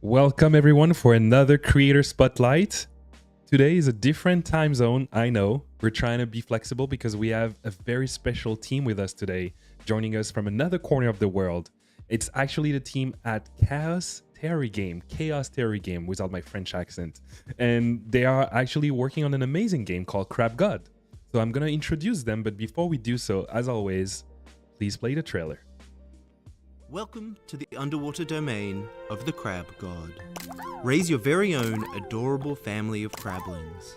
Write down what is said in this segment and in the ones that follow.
Welcome everyone for another Creator Spotlight. Today is a different time zone, I know. We're trying to be flexible because we have a very special team with us today, joining us from another corner of the world. It's actually the team at Chaos Theory Game without my French accent. And they are actually working on an amazing game called Crab God. So I'm going to introduce them, but before we do so, as always, please play the trailer. Welcome to the underwater domain of the Crab God. Raise your very own adorable family of crablings.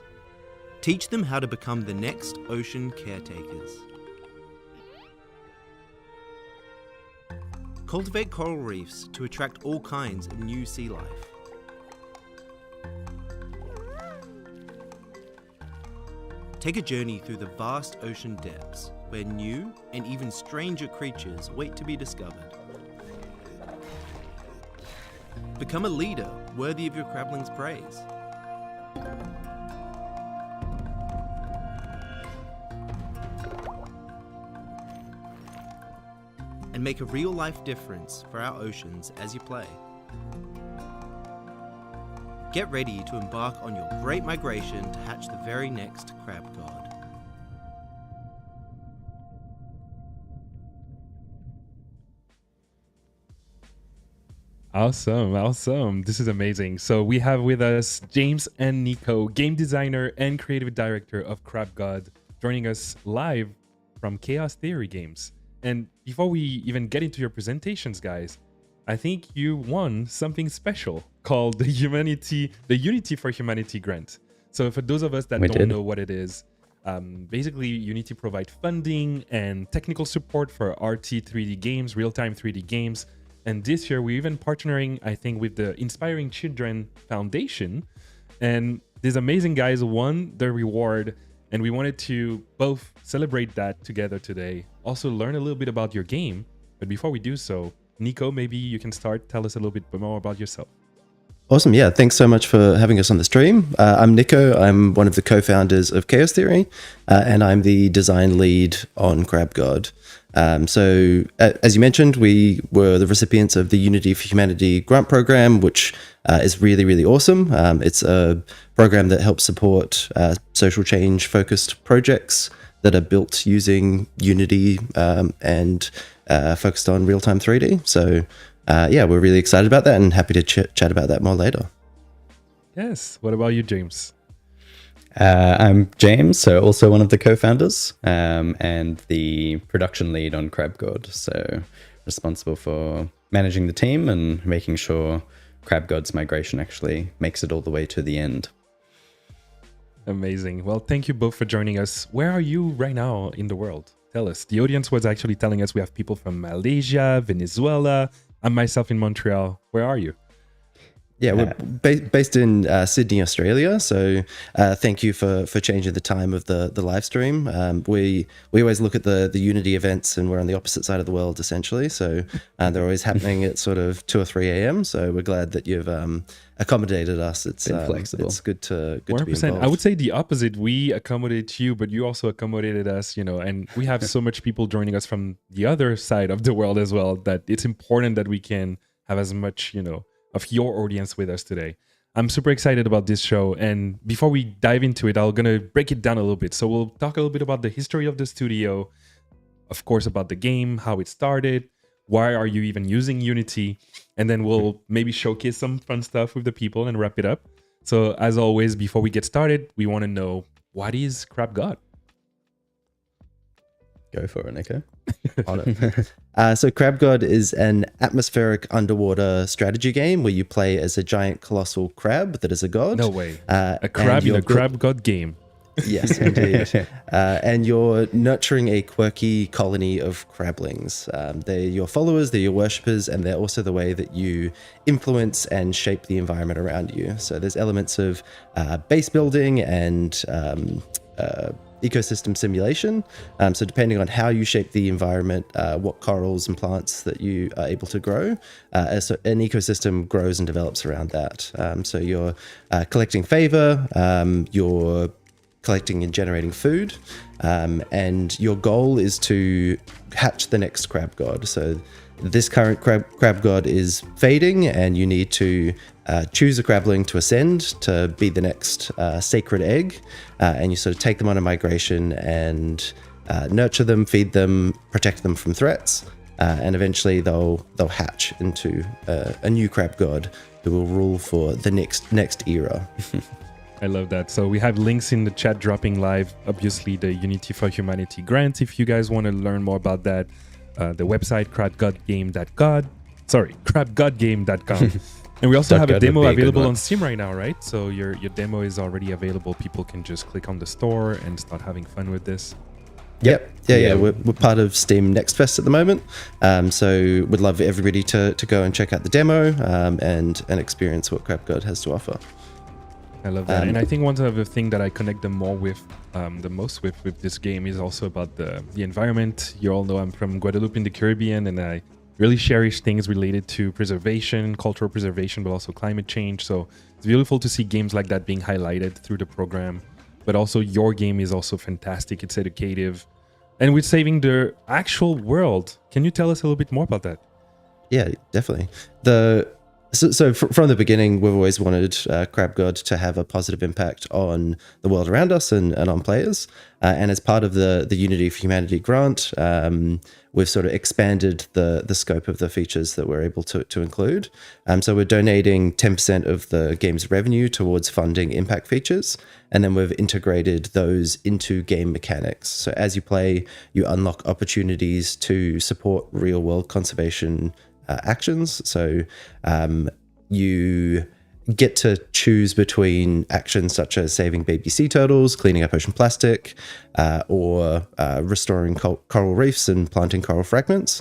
Teach them how to become the next ocean caretakers. Cultivate coral reefs to attract all kinds of new sea life. Take a journey through the vast ocean depths where new and even stranger creatures wait to be discovered. Become a leader worthy of your crabling's praise. And make a real-life difference for our oceans as you play. Get ready to embark on your great migration to hatch the very next Crab God. Awesome. This is amazing. So we have with us James and Nico, game designer and creative director of Crab God, joining us live from Chaos Theory Games. And before we even get into your presentations, guys, I think you won something special called the Unity for Humanity grant. So for those of us that don't know what it is, basically Unity provide funding and technical support for RT 3D games, real-time 3D games. And this year we're even partnering, I think, with the Inspiring Children Foundation. And these amazing guys won the reward. And we wanted to both celebrate that together today. Also learn a little bit about your game. But before we do so, Nico, maybe you can tell us a little bit more about yourself. Awesome. Yeah. Thanks so much for having us on the stream. I'm Nico. I'm one of the co-founders of Chaos Theory, and I'm the design lead on Crab God. So as you mentioned, we were the recipients of the Unity for Humanity grant program, which is really, really awesome. It's a program that helps support social change focused projects that are built using Unity and focused on real-time 3D. So yeah, we're really excited about that and happy to chat about that more later. Yes. What about you, James? I'm James, so also one of the co-founders and the production lead on Crab God. So responsible for managing the team and making sure Crab God's migration actually makes it all the way to the end. Amazing. Well, thank you both for joining us. Where are you right now in the world? Tell us. The audience was actually telling us we have people from Malaysia, Venezuela. I'm myself in Montreal. Where are you? Yeah, we're based in Sydney, Australia. So thank you for changing the time of the live stream. We always look at the Unity events and we're on the opposite side of the world, essentially. So they're always happening at sort of 2 or 3 a.m. So we're glad that you've accommodated us. It's flexible. It's good to be involved. I would say the opposite. We accommodate you, but you also accommodated us, and we have so much people joining us from the other side of the world as well, that it's important that we can have as much, of your audience with us today. I'm super excited about this show. And before we dive into it, I'm going to break it down a little bit. So we'll talk a little bit about the history of the studio, of course, about the game, how it started, why are you even using Unity? And then we'll maybe showcase some fun stuff with the people and wrap it up. So as always, before we get started, we want to know, what is Crab God? Go for it, Nico. So Crab God is an atmospheric underwater strategy game where you play as a giant colossal crab that is a god. No way. A crab in a Crab God game. Yes, indeed. And you're nurturing a quirky colony of crablings. They're your followers, they're your worshippers, and they're also the way that you influence and shape the environment around you. So there's elements of base building and ecosystem simulation. So depending on how you shape the environment, what corals and plants that you are able to grow, so an ecosystem grows and develops around that. So you're collecting favor, you're collecting and generating food, and your goal is to hatch the next crab god. So this current crab god is fading, and you need to choose a crabling to ascend to be the next sacred egg, and you sort of take them on a migration and nurture them, feed them, protect them from threats, and eventually they'll hatch into a new crab god who will rule for the next era. I love that. So we have links in the chat dropping live. Obviously, the Unity for Humanity grant. If you guys want to learn more about that, the website crabgodgame.com. And we also have a demo available on Steam right now, right? So your demo is already available. People can just click on the store and start having fun with this. Yep. Yeah. We're part of Steam Next Fest at the moment. So we'd love everybody to go and check out the demo and experience what CrabGod has to offer. I love that. And I think one of the things that I connect the most with this game is also about the environment. You all know I'm from Guadeloupe in the Caribbean, and I really cherish things related to preservation, cultural preservation, but also climate change. So it's beautiful to see games like that being highlighted through the program. But also your game is also fantastic. It's educative. And we're saving the actual world. Can you tell us a little bit more about that? Yeah, definitely. So from the beginning, we've always wanted CrabGod to have a positive impact on the world around us and on players. And as part of the Unity for Humanity grant, we've sort of expanded the scope of the features that we're able to include. So we're donating 10% of the game's revenue towards funding impact features. And then we've integrated those into game mechanics. So as you play, you unlock opportunities to support real world conservation actions. So you get to choose between actions such as saving baby sea turtles, cleaning up ocean plastic, or restoring coral reefs and planting coral fragments.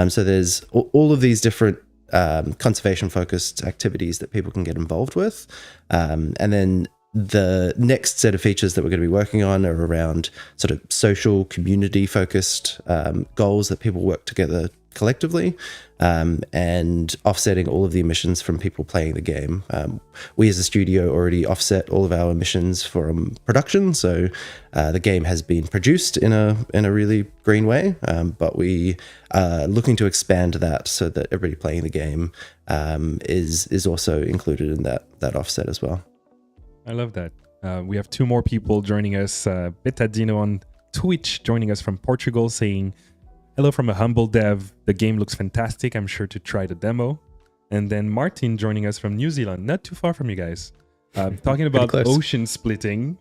So there's all of these different conservation focused activities that people can get involved with. And then the next set of features that we're going to be working on are around sort of social community focused goals that people work together collectively, and offsetting all of the emissions from people playing the game. We as a studio already offset all of our emissions from production, so the game has been produced in a really green way, but we are looking to expand that so that everybody playing the game is also included in that offset as well. I love that. We have two more people joining us. Betadino on Twitch joining us from Portugal, saying, "Hello from a humble dev. The game looks fantastic. I'm sure to try the demo." And then Martin joining us from New Zealand, not too far from you guys. Talking about ocean splitting.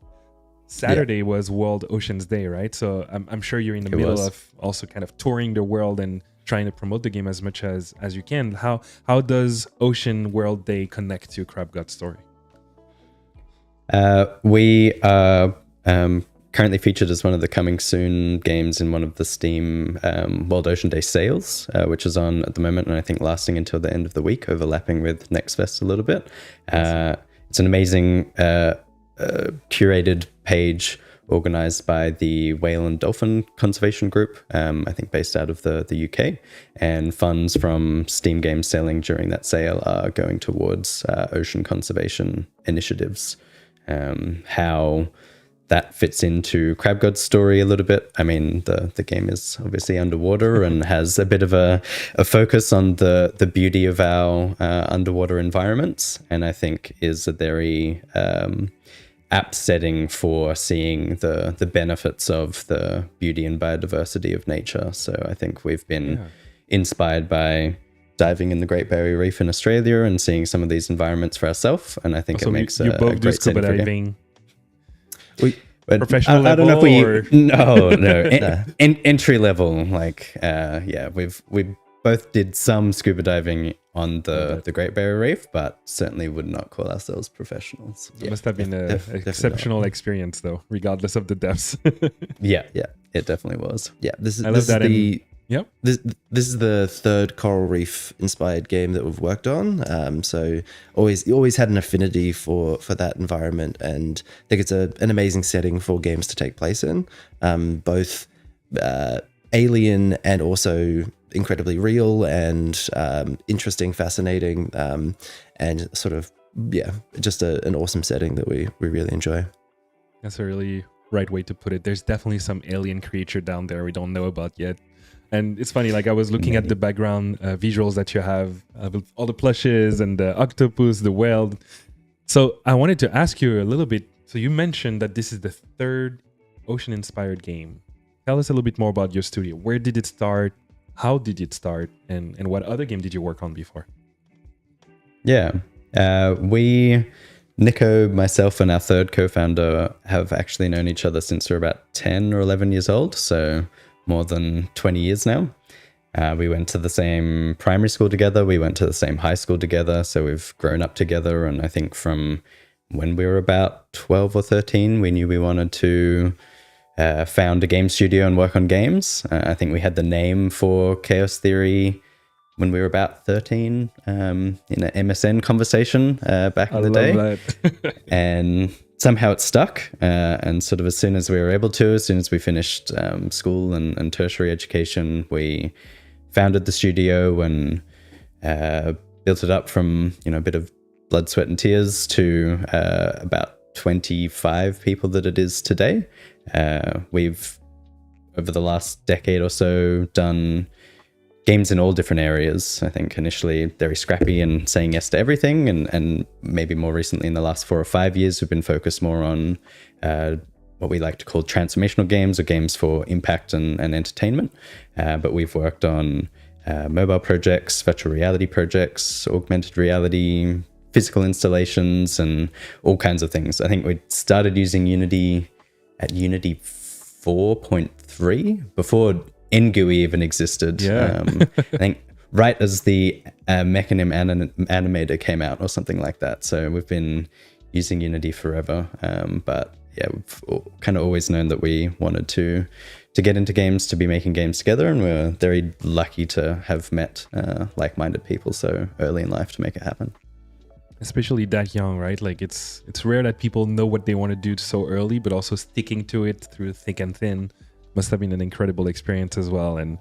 Saturday was World Oceans Day, right? So I'm sure you're in the middle of also kind of touring the world and trying to promote the game as much as you can. How does Ocean World Day connect to CrabGod's story? We are currently featured as one of the coming soon games in one of the Steam World Ocean Day sales, which is on at the moment, and I think lasting until the end of the week, overlapping with Next Fest a little bit. It's an amazing curated page organized by the Whale and Dolphin Conservation Group, I think based out of the UK, and funds from Steam games selling during that sale are going towards ocean conservation initiatives. How that fits into CrabGod's story a little bit. I mean, the game is obviously underwater and has a bit of a focus on the beauty of our underwater environments, and I think is a very apt setting for seeing the benefits of the beauty and biodiversity of nature. So I think we've been inspired by diving in the Great Barrier Reef in Australia and seeing some of these environments for ourselves, and I think also, it makes you a both great scuba setting for diving. Professional level, I don't know if or? No. Entry level. Like, we both did some scuba diving on the Great Barrier Reef, but certainly would not call ourselves professionals. It must have been an exceptional experience, though, regardless of the depths. Yeah, it definitely was. Yeah, this is Yep. This is the third coral reef inspired game that we've worked on. So always had an affinity for that environment, and I think it's an amazing setting for games to take place in. Both alien and also incredibly real and interesting, fascinating, and sort of just an awesome setting that we really enjoy. That's a really right way to put it. There's definitely some alien creature down there we don't know about yet. And it's funny, like I was looking at the background visuals that you have with all the plushes and the octopus, the whale. So I wanted to ask you a little bit. So you mentioned that this is the third ocean-inspired game. Tell us a little bit more about your studio. Where did it start? How did it start? And what other game did you work on before? Yeah. Nico, myself, and our third co-founder have actually known each other since we're about 10 or 11 years old. So more than 20 years now. We went to the same primary school together. We went to the same high school together. So we've grown up together. And I think from when we were about 12 or 13, we knew we wanted to found a game studio and work on games. I think we had the name for Chaos Theory when we were about 13 in an MSN conversation back in the day. And somehow it stuck. And sort of as soon as we were able to, as soon as we finished school and tertiary education, we founded the studio and built it up from, a bit of blood, sweat and tears to about 25 people that it is today. We've, over the last decade or so, done games in all different areas. I think initially very scrappy and saying yes to everything, and maybe more recently in the last 4 or 5 years, we've been focused more on what we like to call transformational games, or games for impact and entertainment. But we've worked on mobile projects, virtual reality projects, augmented reality, physical installations, and all kinds of things. I think we started using Unity at Unity 4.3 before NGUI even existed. Yeah. I think right as the Mechanim animator came out or something like that. So we've been using Unity forever. But yeah, we've kind of always known that we wanted to get into games, to be making games together. And we're very lucky to have met like-minded people so early in life to make it happen. Especially that young, right? Like it's rare that people know what they want to do so early, but also sticking to it through thick and thin must have been an incredible experience as well. And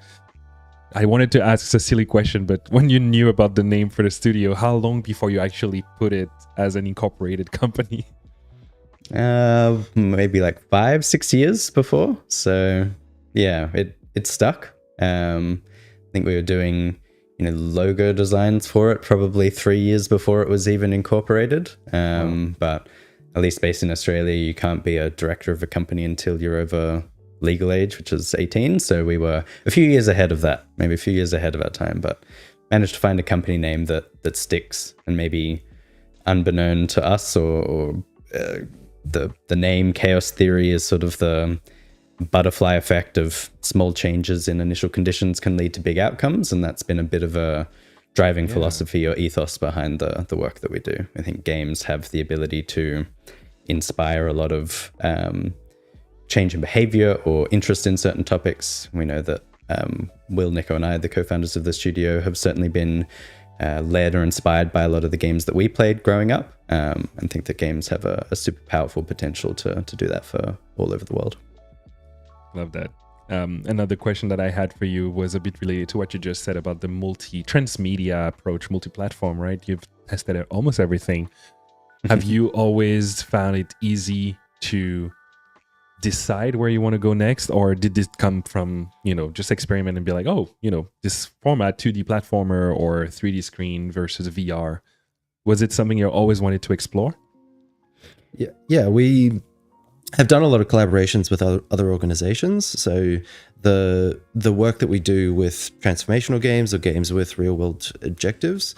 I wanted to ask a silly question, but when you knew about the name for the studio, how long before you actually put it as an incorporated company? Maybe like 5-6 years before. So yeah, it stuck. I think we were doing logo designs for it probably 3 years before it was even incorporated. But at least based in Australia, you can't be a director of a company until you're over legal age, which is 18. So we were a few years ahead of that, maybe a few years ahead of our time, but managed to find a company name that sticks. And maybe unbeknown to us, or the name Chaos Theory is sort of the butterfly effect of small changes in initial conditions can lead to big outcomes. And that's been a bit of a driving philosophy or ethos behind the work that we do. I think games have the ability to inspire a lot of change in behavior or interest in certain topics. We know that Will, Nico and I, the co-founders of the studio, have certainly been led or inspired by a lot of the games that we played growing up, and think that games have a super powerful potential to do that for all over the world. Love that. Another question that I had for you was a bit related to what you just said about the transmedia approach, multi-platform, right? You've tested out almost everything. Have you always found it easy to decide where you want to go next, or did this come from just experiment and be like, oh, this format, 2D platformer or 3D screen versus VR? Was it something you always wanted to explore? Yeah, we have done a lot of collaborations with other organizations. So the work that we do with transformational games or games with real world objectives,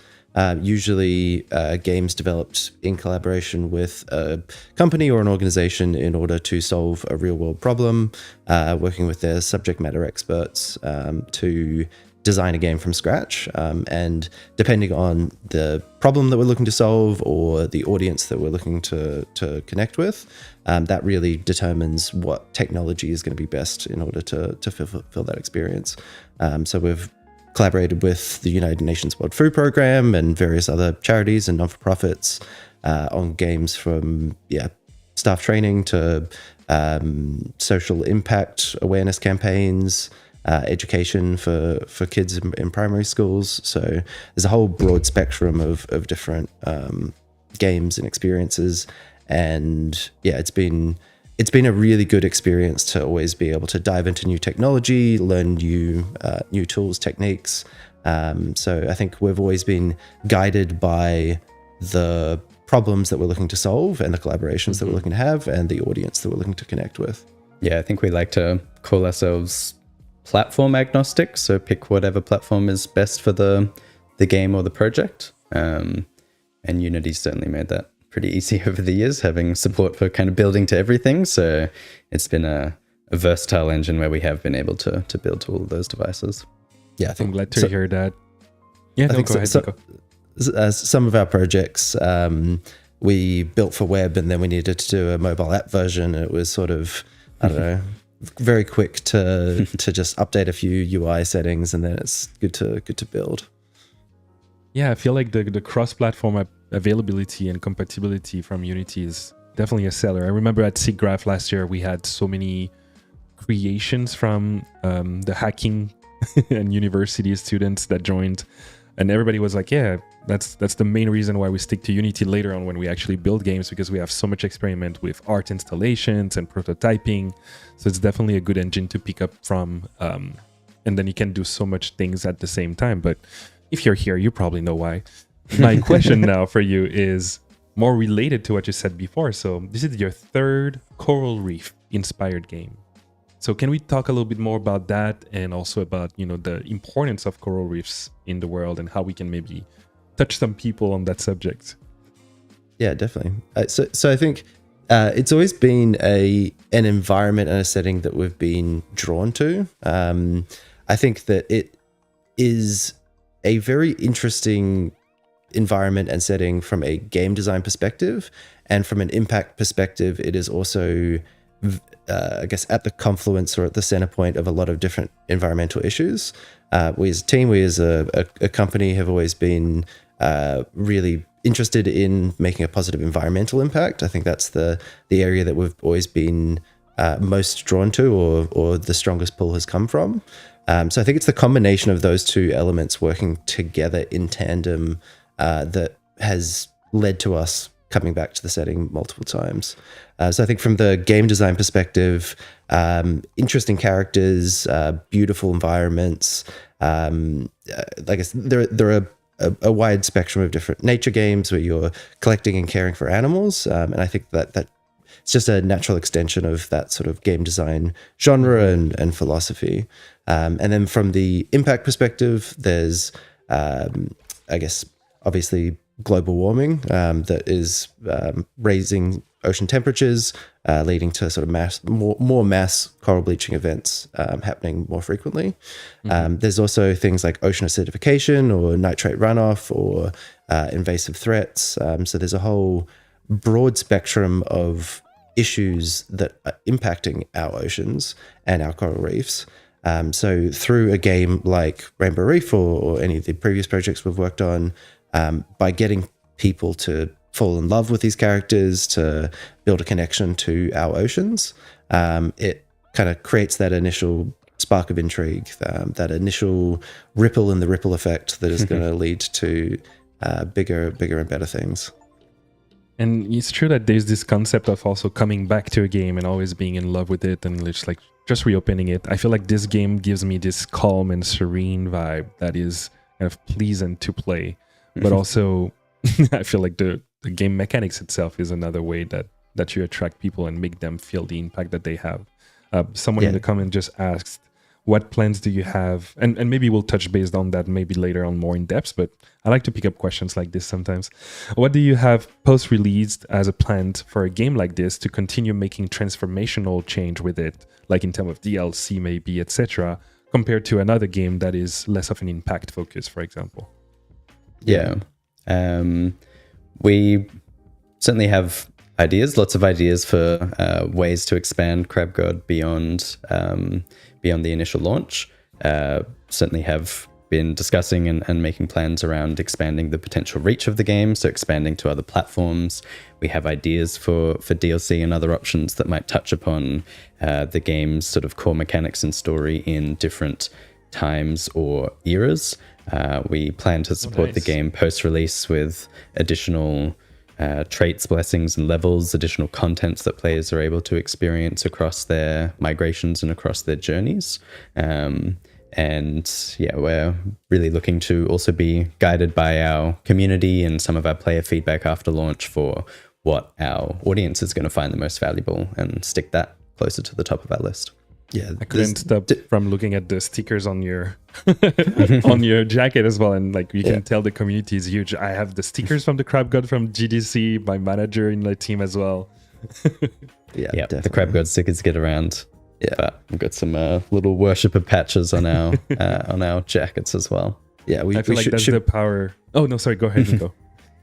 usually games developed in collaboration with a company or an organization in order to solve a real world problem, working with their subject matter experts to design a game from scratch. And depending on the problem that we're looking to solve or the audience that we're looking to connect with, that really determines what technology is going to be best in order to fulfill that experience. So we've collaborated with the United Nations World Food Programme and various other charities and non-for-profits on games from staff training to social impact awareness campaigns, education for kids in primary schools. So there's a whole broad spectrum of different games and experiences. And it's been it's been a really good experience to always be able to dive into new technology, learn new tools, techniques. So I think we've always been guided by the problems that we're looking to solve and the collaborations that we're looking to have and the audience that we're looking to connect with. Yeah, I think we like to call ourselves platform agnostic, so pick whatever platform is best for the game or the project. And Unity's certainly made that pretty easy over the years, having support for kind of building to everything. So it's been a versatile engine where we have been able to build to all of those devices. Yeah, I think I'm glad to hear that. Yeah, I think go ahead, Nico. Some of our projects we built for web, and then we needed to do a mobile app version. It was sort of, I don't know, very quick to just update a few UI settings, and then it's good to build. Yeah, I feel like the cross-platform availability and compatibility from Unity is definitely a seller. I remember at SIGGRAPH last year, we had so many creations from the hacking and university students that joined, and everybody was like, yeah, that's the main reason why we stick to Unity later on when we actually build games, because we have so much experiment with art installations and prototyping. So it's definitely a good engine to pick up from, and then you can do so much things at the same time. But if you're here, you probably know why. My question now for you is more related to what you said before. So this is your third coral reef inspired game. So can we talk a little bit more about that, and also about, you know, the importance of coral reefs in the world and how we can maybe touch some people on that subject? Yeah, definitely. So I think it's always been an environment and a setting that we've been drawn to. I think that it is a very interesting environment and setting from a game design perspective, and from an impact perspective, it is also, I guess, at the confluence or at the center point of a lot of different environmental issues. We as a team, we as a company have always been really interested in making a positive environmental impact. I think that's the area that we've always been most drawn to, or the strongest pull has come from. So I think it's the combination of those two elements working together in tandem that has led to us coming back to the setting multiple times. So I think from the game design perspective, interesting characters, beautiful environments. Like I said, there are a wide spectrum of different nature games where you're collecting and caring for animals. And I think that it's just a natural extension of that sort of game design genre and philosophy. And then from the impact perspective, there's, I guess, obviously global warming that is raising ocean temperatures, leading to sort of more mass coral bleaching events happening more frequently. There's also things like ocean acidification or nitrate runoff or invasive threats. So there's a whole broad spectrum of issues that are impacting our oceans and our coral reefs. So through a game like Rainbow Reef or any of the previous projects we've worked on, by getting people to fall in love with these characters, to build a connection to our oceans, it kind of creates that initial spark of intrigue, that initial ripple in the ripple effect that is going to lead to bigger and better things. And it's true that there's this concept of also coming back to a game and always being in love with it and just reopening it. I feel like this game gives me this calm and serene vibe that is kind of pleasant to play, but also I feel like the game mechanics itself is another way that you attract people and make them feel the impact that they have. Someone in the comment just asked, what plans do you have? And maybe we'll touch based on that maybe later on more in depth, but I like to pick up questions like this sometimes. What do you have post-released as a plan for a game like this to continue making transformational change with it, like in terms of DLC maybe, etc., compared to another game that is less of an impact focus, for example? Yeah. We certainly have lots of ideas for ways to expand Crab God beyond the initial launch. Certainly have been discussing and making plans around expanding the potential reach of the game, so expanding to other platforms. We have ideas for DLC and other options that might touch upon the game's sort of core mechanics and story in different times or eras. We plan to support the game post-release with additional traits, blessings, and levels, additional contents that players are able to experience across their migrations and across their journeys. And yeah, we're really looking to also be guided by our community and some of our player feedback after launch for what our audience is going to find the most valuable and stick that closer to the top of our list. Yeah, I couldn't stop from looking at the stickers on your on your jacket as well, and like you can tell the community is huge. I have the stickers from the Crab God from GDC, my manager in the team as well. Yeah, the Crab God stickers get around. Yeah, but we've got some little worshipper patches on our jackets as well. Yeah, I feel like that's the power. Oh no, sorry. Go ahead, Nico.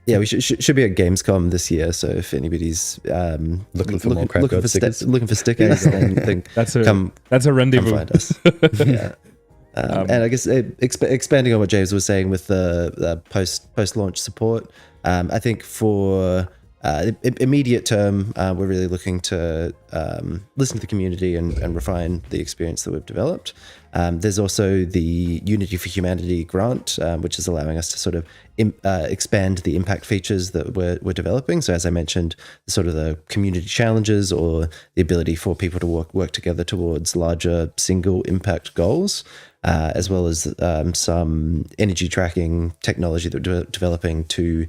Yeah, we should be at Gamescom this year. So if anybody's looking for more Crab God stickers, looking for stickers, then that's a rendezvous. Come find us. Yeah. And I guess expanding on what James was saying with the post launch support, I think for immediate term, we're really looking to listen to the community and refine the experience that we've developed. There's also the Unity for Humanity grant, which is allowing us to sort of expand the impact features that we're developing. So as I mentioned, sort of the community challenges or the ability for people to work together towards larger single impact goals, as well as some energy tracking technology that we're developing to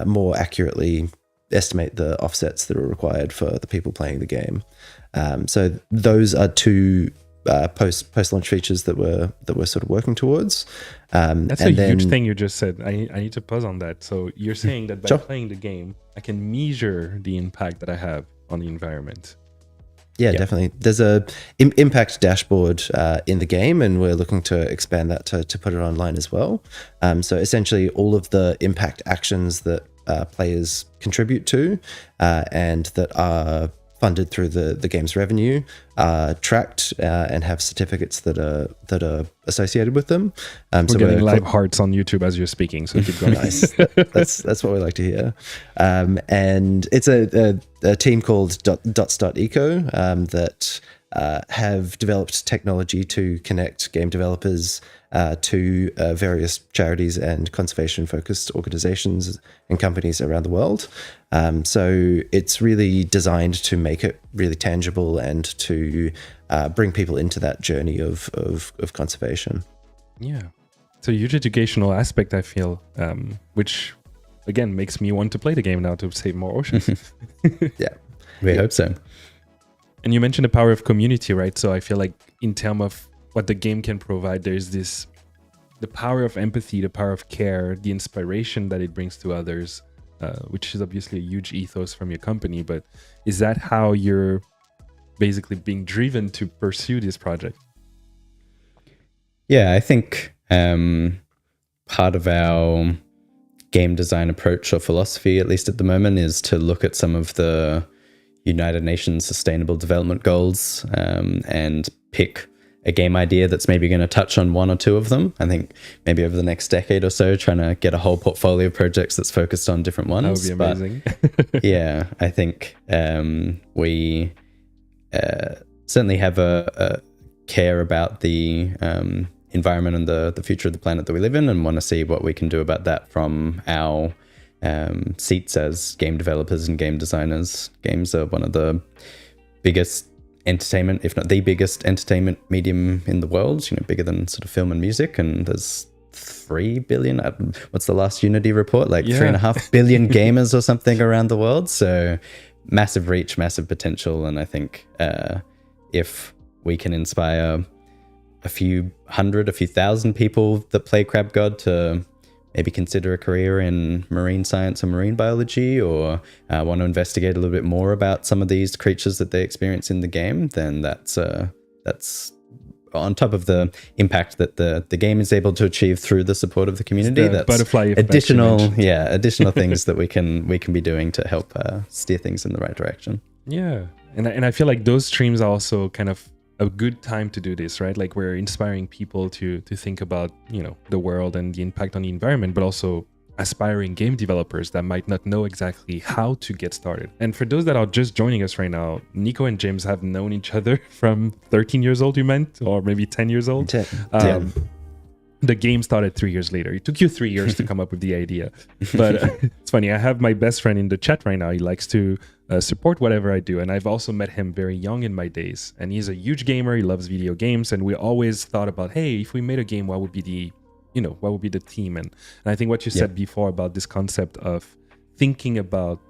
more accurately estimate the offsets that are required for the people playing the game. So those are two post-launch features that we're sort of working towards. That's a huge thing you just said. I need to pause on that. So you're saying that by playing the game, I can measure the impact that I have on the environment. Yeah, definitely. There's a impact dashboard in the game, and we're looking to expand that to put it online as well. So essentially all of the impact actions that players contribute to and that are funded through the game's revenue are tracked and have certificates that are associated with them. We're getting live hearts on YouTube as you're speaking, so keep going. Nice. That's what we like to hear. And it's a team called Dots.eco that have developed technology to connect game developers to various charities and conservation-focused organizations and companies around the world. So it's really designed to make it really tangible and to bring people into that journey of conservation. Yeah. It's a huge educational aspect, I feel, which, again, makes me want to play the game now to save more oceans. Yeah. We hope so. And you mentioned the power of community, right? So I feel like in terms of what the game can provide, there's the power of empathy, the power of care, the inspiration that it brings to others, which is obviously a huge ethos from your company. But is that how you're basically being driven to pursue this project? Yeah, I think part of our game design approach or philosophy, at least at the moment, is to look at some of the United Nations Sustainable Development Goals and pick a game idea that's maybe going to touch on one or two of them. I think maybe over the next decade or so, trying to get a whole portfolio of projects that's focused on different ones. That would be amazing. Yeah, I think we certainly have a care about the environment and the future of the planet that we live in, and want to see what we can do about that from our seats as game developers and game designers. Games are one of the biggest entertainment, if not the biggest entertainment medium in the world, bigger than sort of film and music. And there's 3 billion, what's the last Unity report? 3.5 billion gamers or something around the world. So massive reach, massive potential. And I think if we can inspire a few hundred, a few thousand people that play Crab God to maybe consider a career in marine science or marine biology, or want to investigate a little bit more about some of these creatures that they experience in the game, then that's on top of the impact that the game is able to achieve through the support of the community. That's butterfly additional things that we can be doing to help steer things in the right direction. Yeah, and I feel like those streams are also kind of a good time to do this, right? Like we're inspiring people to think about, the world and the impact on the environment, but also aspiring game developers that might not know exactly how to get started. And for those that are just joining us right now, Nico and James have known each other from 13 years old, you meant, or maybe 10 years old. 10. the game started 3 years later. It took you 3 years to come up with the idea. But it's funny. I have my best friend in the chat right now. He likes to support whatever I do. And I've also met him very young in my days. And he's a huge gamer. He loves video games. And we always thought about, hey, if we made a game, what would be the, what would be the theme? And I think what you said before about this concept of thinking about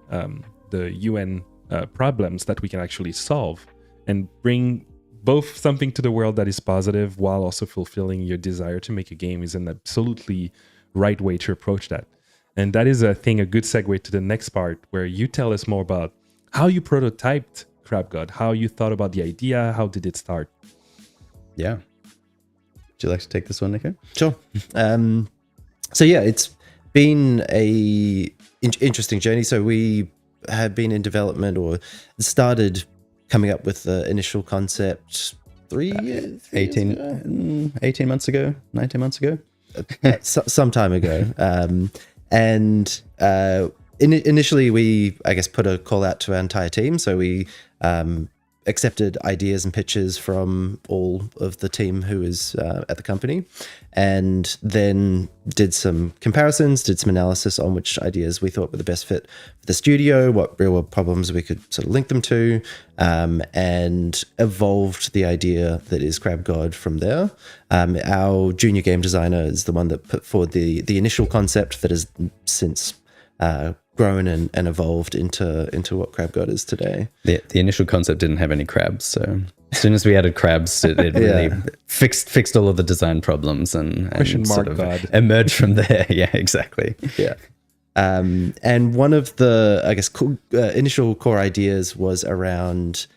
the UN problems that we can actually solve and bring both something to the world that is positive while also fulfilling your desire to make a game is an absolutely right way to approach that. And that is, I think, a good segue to the next part where you tell us more about how you prototyped Crab God, how you thought about the idea, how did it start? Yeah. Would you like to take this one, Nico? Sure. So yeah, it's been a interesting journey. So we have been in development or started coming up with the initial concept 18 months ago, 19 months ago. Some time ago. Initially we, I guess, put a call out to our entire team. So we accepted ideas and pitches from all of the team who is at the company, and then did some comparisons, did some analysis on which ideas we thought were the best fit for the studio, what real world problems we could sort of link them to, and evolved the idea that is Crab God from there. Our junior game designer is the one that put forward the initial concept that has since grown and evolved into what Crab God is today. The initial concept didn't have any crabs, so as soon as we added crabs, it really fixed all of the design problems and sort of God. emerged from there. Yeah, exactly. Yeah. And one of the, I guess, initial core ideas was around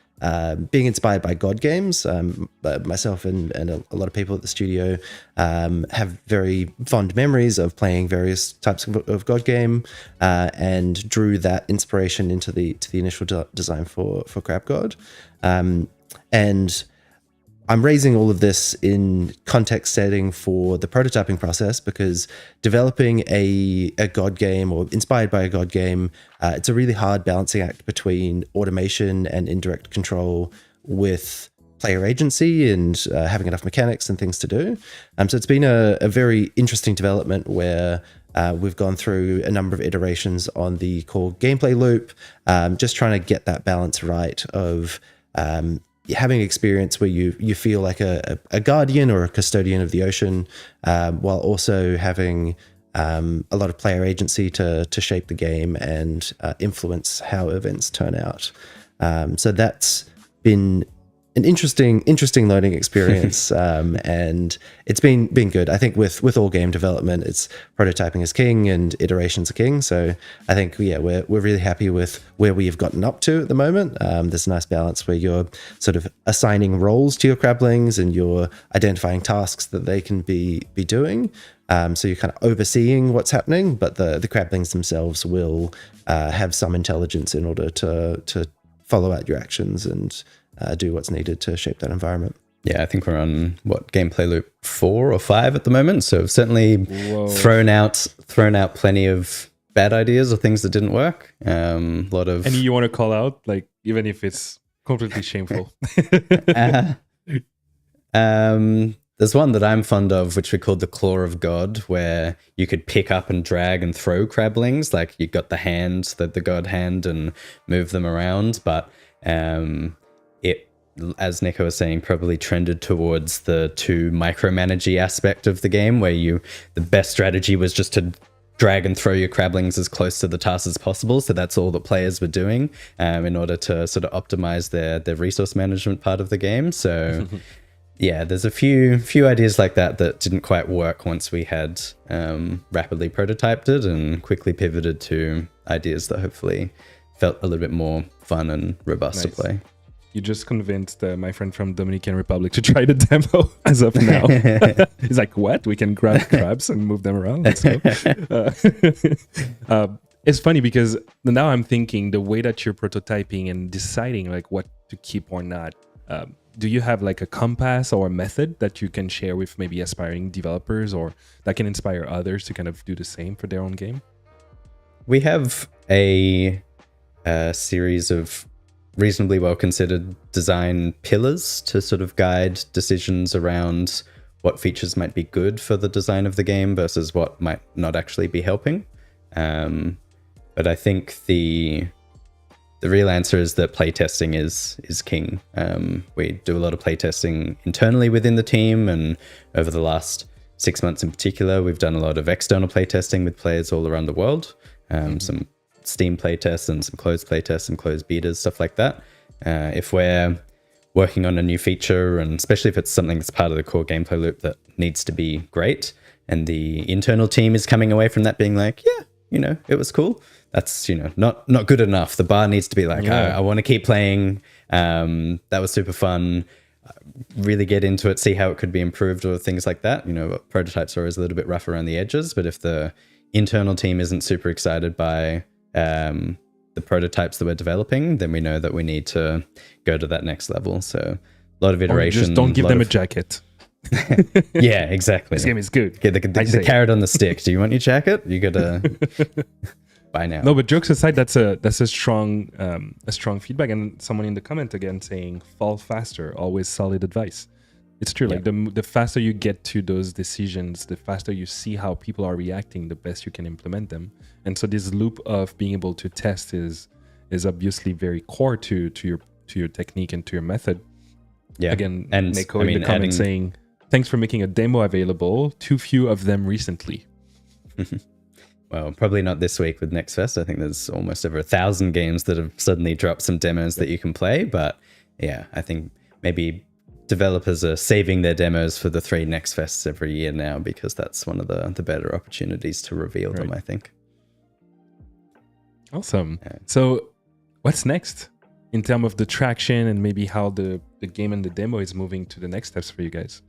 being inspired by God games. Myself and a lot of people at the studio have very fond memories of playing various types of God game, and drew that inspiration into the initial design for Crab God. And I'm raising all of this in context setting for the prototyping process, because developing a God game or inspired by a God game, it's a really hard balancing act between automation and indirect control with player agency and having enough mechanics and things to do. So it's been a very interesting development where we've gone through a number of iterations on the core gameplay loop, just trying to get that balance right of having experience where you feel like a guardian or a custodian of the ocean, while also having a lot of player agency to shape the game and influence how events turn out. So that's been an interesting learning experience, and it's been good. I think with all game development, it's prototyping is king and iterations are king. So I think we're really happy with where we have gotten up to at the moment. There's a nice balance where you're sort of assigning roles to your crablings and you're identifying tasks that they can be doing. So you're kind of overseeing what's happening, but the crablings themselves will have some intelligence in order to follow out your actions and do what's needed to shape that environment. Yeah, I think we're on gameplay loop 4 or 5 at the moment. So I've certainly thrown out plenty of bad ideas or things that didn't work. A lot of Any you want to call out, like even if it's completely shameful. There's one that I'm fond of, which we called the Claw of God, where you could pick up and drag and throw crablings. Like you got the hand, the God hand, and move them around, but it, as Nico was saying, probably trended towards the too micromanagey aspect of the game, where the best strategy was just to drag and throw your crablings as close to the task as possible. So that's all that players were doing in order to sort of optimize their resource management part of the game. So yeah, there's a few ideas like that didn't quite work once we had rapidly prototyped it and quickly pivoted to ideas that hopefully felt a little bit more fun and robust to play. You just convinced my friend from Dominican Republic to try the demo as of now. He's like, what? We can grab crabs and move them around? Let's go. It's funny because now I'm thinking the way that you're prototyping and deciding like what to keep or not. Do you have like a compass or a method that you can share with maybe aspiring developers or that can inspire others to kind of do the same for their own game? We have a series of reasonably well considered design pillars to sort of guide decisions around what features might be good for the design of the game versus what might not actually be helping. But I think the real answer is that playtesting is king. We do a lot of playtesting internally within the team, and over the last 6 months in particular, we've done a lot of external playtesting with players all around the world. Some Steam playtests and some closed playtests, some closed betas, stuff like that. If we're working on a new feature, and especially if it's something that's part of the core gameplay loop that needs to be great, and the internal team is coming away from that being like, yeah, it was cool. That's, not good enough. The bar needs to be like, I want to keep playing. That was super fun. Really get into it, see how it could be improved or things like that. Prototypes are always a little bit rough around the edges, but if the internal team isn't super excited by the prototypes that we're developing, then we know that we need to go to that next level. So a lot of iteration. Just don't give them a jacket. Yeah, exactly. This game is good. Get the carrot on the stick. Do you want your jacket? You gotta buy now. No, but jokes aside, that's a strong feedback. And someone in the comment again saying, "Fall faster." Always solid advice. It's true. Like the faster you get to those decisions, the faster you see how people are reacting, the best you can implement them. And so this loop of being able to test is obviously very core to your technique and to your method. Yeah. Again, and Nico in the comments saying, "Thanks for making a demo available. Too few of them recently." Well, probably not this week with Next Fest. I think there's almost over 1,000 games that have suddenly dropped some demos that you can play. But yeah, I think maybe developers are saving their demos for the 3 Next Fests every year now, because that's one of the better opportunities to reveal them, I think. Awesome. So what's next in terms of the traction and maybe how the game and the demo is moving to the next steps for you guys?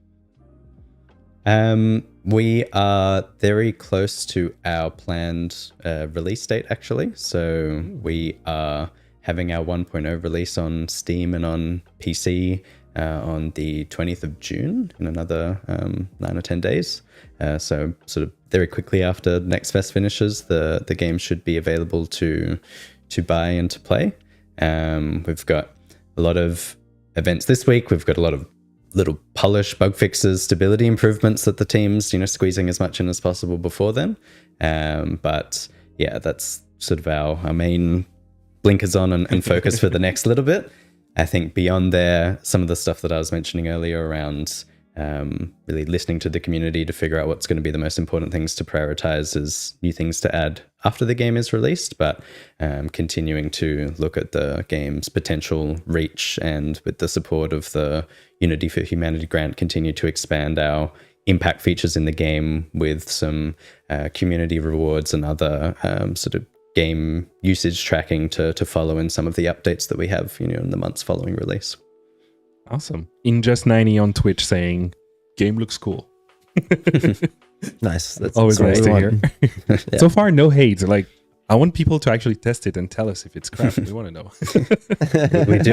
We are very close to our planned release date, actually. So we are having our 1.0 release on Steam and on PC on the 20th of June, in another 9 or 10 days. So sort of very quickly after Next Fest finishes, the game should be available to buy and to play. We've got a lot of events this week. We've got a lot of little polish, bug fixes, stability improvements that the team's squeezing as much in as possible before then. But yeah, that's sort of our main blinkers on and focus for the next little bit. I think beyond there, some of the stuff that I was mentioning earlier around really listening to the community to figure out what's going to be the most important things to prioritize as new things to add after the game is released, but continuing to look at the game's potential reach, and with the support of the Unity for Humanity grant, continue to expand our impact features in the game with some community rewards and other sort of game usage tracking to follow in some of the updates that we have in the months following release. Awesome. In Just 90 on Twitch saying, "Game looks cool." Nice. That's always nice to hear. Yeah. So far, no hate. Like, I want people to actually test it and tell us if it's crap. We want to know.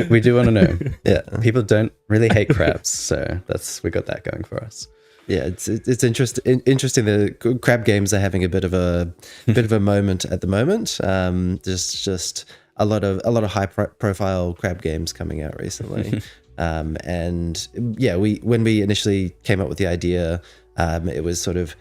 we do want to know. Yeah. People don't really hate crabs, so we got that going for us. Yeah, it's interesting. The crab games are having a bit of a moment at the moment. Just a lot of high profile crab games coming out recently. And yeah, when we initially came up with the idea, it was sort of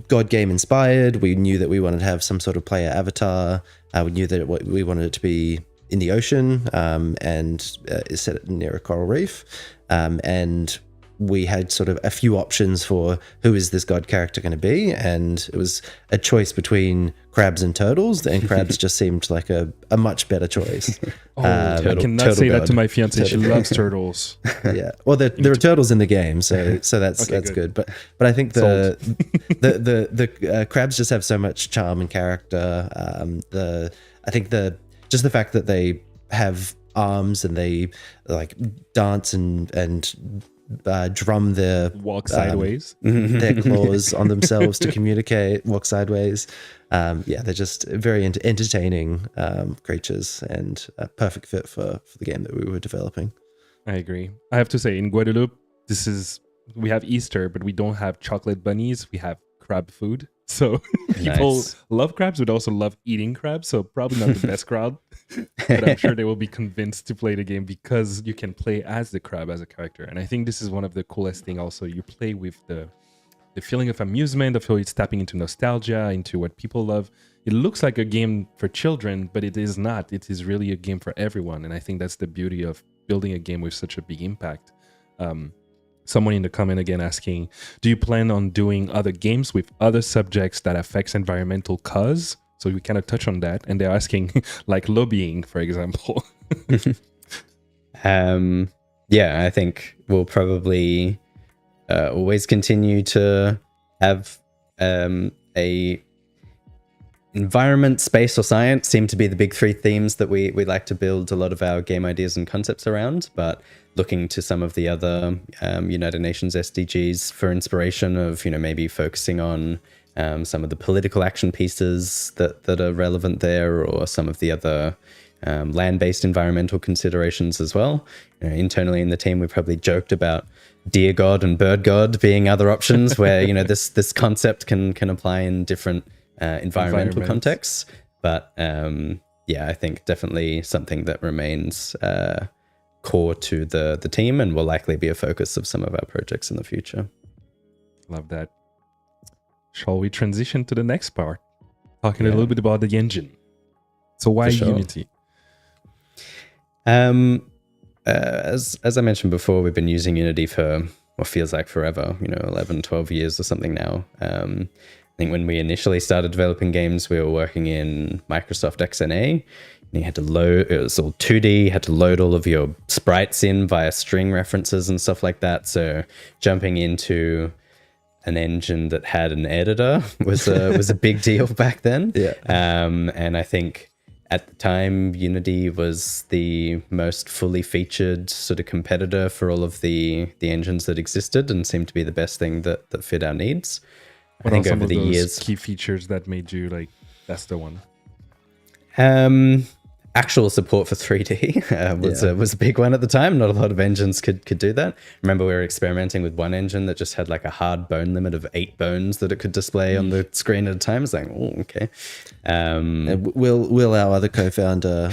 God game inspired. We knew that we wanted to have some sort of player avatar. We knew that we wanted it to be in the ocean, and is set near a coral reef. And we had sort of a few options for who is this god character going to be, and it was a choice between crabs and turtles, and crabs just seemed like a much better choice. I cannot say that to my fiancée. She loves turtles. Yeah, well, there are turtles in the game, so that's good. But I think the crabs just have so much charm and character. I think just the fact that they have arms and they like dance and drum their walk sideways, their claws on themselves to communicate, walk sideways. They're just very entertaining creatures, and a perfect fit for the game that we were developing. I agree. I have to say, in Guadeloupe, we have Easter, but we don't have chocolate bunnies. We have crab food. So people love crabs, but also love eating crabs. So probably not the best crowd but I'm sure they will be convinced to play the game because you can play as the crab as a character. And I think this is one of the coolest thing. Also, you play with the feeling of amusement, of how it's tapping into nostalgia, into what people love. It looks like a game for children, but it is not. It is really a game for everyone. And I think that's the beauty of building a game with such a big impact. Someone in the comment again asking, do you plan on doing other games with other subjects that affects environmental cause? So we kind of touch on that. And they're asking like lobbying, for example. Yeah, I think we'll probably always continue to have a environment, space, or science seem to be the big three themes that we like to build a lot of our game ideas and concepts around, but looking to some of the other United Nations SDGs for inspiration of, maybe focusing on some of the political action pieces that are relevant there, or some of the other land-based environmental considerations as well. Internally in the team, we probably joked about deer god and bird god being other options where, this concept can apply in different environmental contexts. But I think definitely something that remains core to the team and will likely be a focus of some of our projects in the future. Love that. Shall we transition to the next part? Talking a little bit about the engine. So why Unity? As I mentioned before, we've been using Unity for what feels like forever, 11, 12 years or something now. I think when we initially started developing games, we were working in Microsoft XNA. And you had to load, it was all 2D, had to load all of your sprites in via string references and stuff like that. So jumping into an engine that had an editor was a big deal back then. Yeah. And I think at the time, Unity was the most fully featured sort of competitor for all of the engines that existed and seemed to be the best thing that fit our needs. What I think over the years, key features that made you like, that's the one? Actual support for 3D was a big one at the time. Not a lot of engines could do that. Remember, we were experimenting with one engine that just had like a hard bone limit of 8 bones that it could display on the screen at a time. It's like, oh, okay. Will, our other co-founder,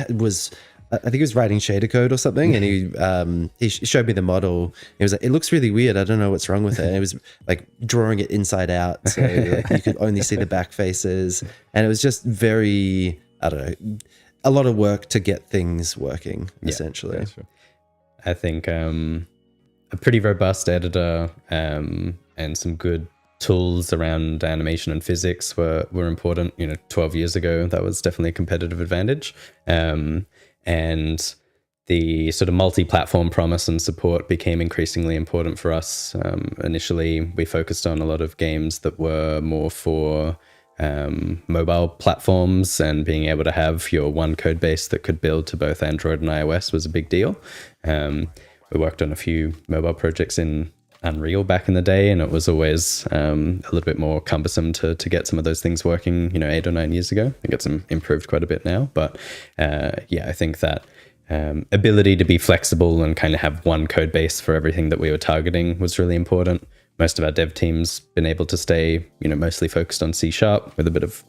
was, I think he was writing shader code or something, and he showed me the model. He was like, "It looks really weird. I don't know what's wrong with it." And it was like drawing it inside out, so like, you could only see the back faces, and it was just very, I don't know, a lot of work to get things working. Essentially, that's true. I think a pretty robust editor and some good tools around animation and physics were important. 12 years ago, that was definitely a competitive advantage. And the sort of multi-platform promise and support became increasingly important for us. Initially, we focused on a lot of games that were more for mobile platforms, and being able to have your one code base that could build to both Android and iOS was a big deal. We worked on a few mobile projects in Unreal back in the day, and it was always a little bit more cumbersome to get some of those things working, 8 or 9 years ago. I think it's improved quite a bit now, but I think that ability to be flexible and kind of have one code base for everything that we were targeting was really important. Most of our dev team's been able to stay, mostly focused on C# with a bit of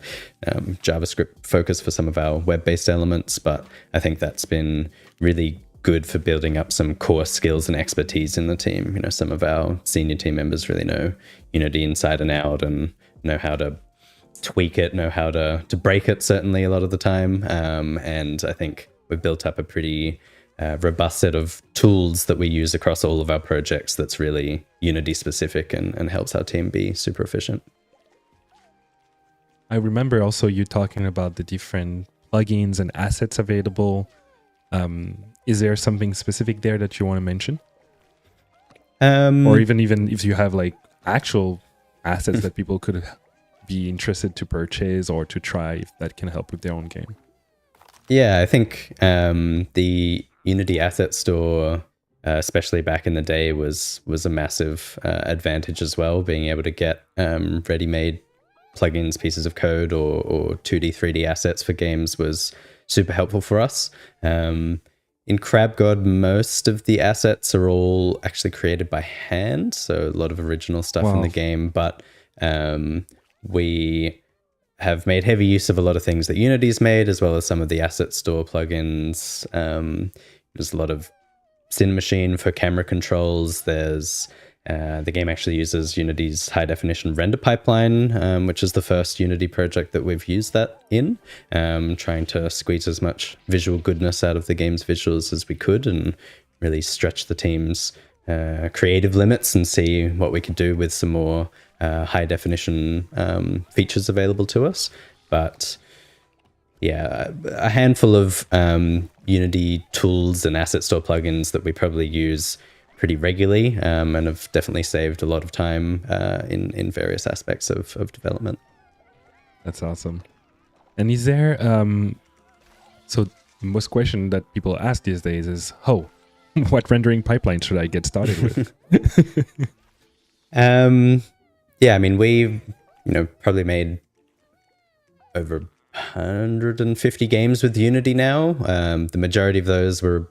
JavaScript focus for some of our web-based elements, but I think that's been really good for building up some core skills and expertise in the team. Some of our senior team members really know Unity inside and out and know how to tweak it, know how to break it, certainly a lot of the time. And I think we've built up a pretty robust set of tools that we use across all of our projects that's really Unity specific and helps our team be super efficient. I remember also you talking about the different plugins and assets available. Is there something specific there that you want to mention? Or even if you have like actual assets that people could be interested to purchase or to try, if that can help with their own game. Yeah, I think the Unity Asset Store, especially back in the day, was a massive advantage as well. Being able to get ready-made plugins, pieces of code, or 2D, 3D assets for games was super helpful for us. In CrabGod, most of the assets are all actually created by hand, so a lot of original stuff in the game, but we have made heavy use of a lot of things that Unity's made, as well as some of the asset store plugins. There's a lot of Cinemachine for camera controls. There's the game actually uses Unity's high definition render pipeline, which is the first Unity project that we've used that in, trying to squeeze as much visual goodness out of the game's visuals as we could and really stretch the team's creative limits and see what we could do with some more high definition features available to us. But yeah, a handful of Unity tools and asset store plugins that we probably use pretty regularly, and have definitely saved a lot of time in various aspects of development. That's awesome. And is there so the most question that people ask these days is, oh, what rendering pipeline should I get started with? Yeah, I mean, we've probably made over 150 games with Unity now. The majority of those were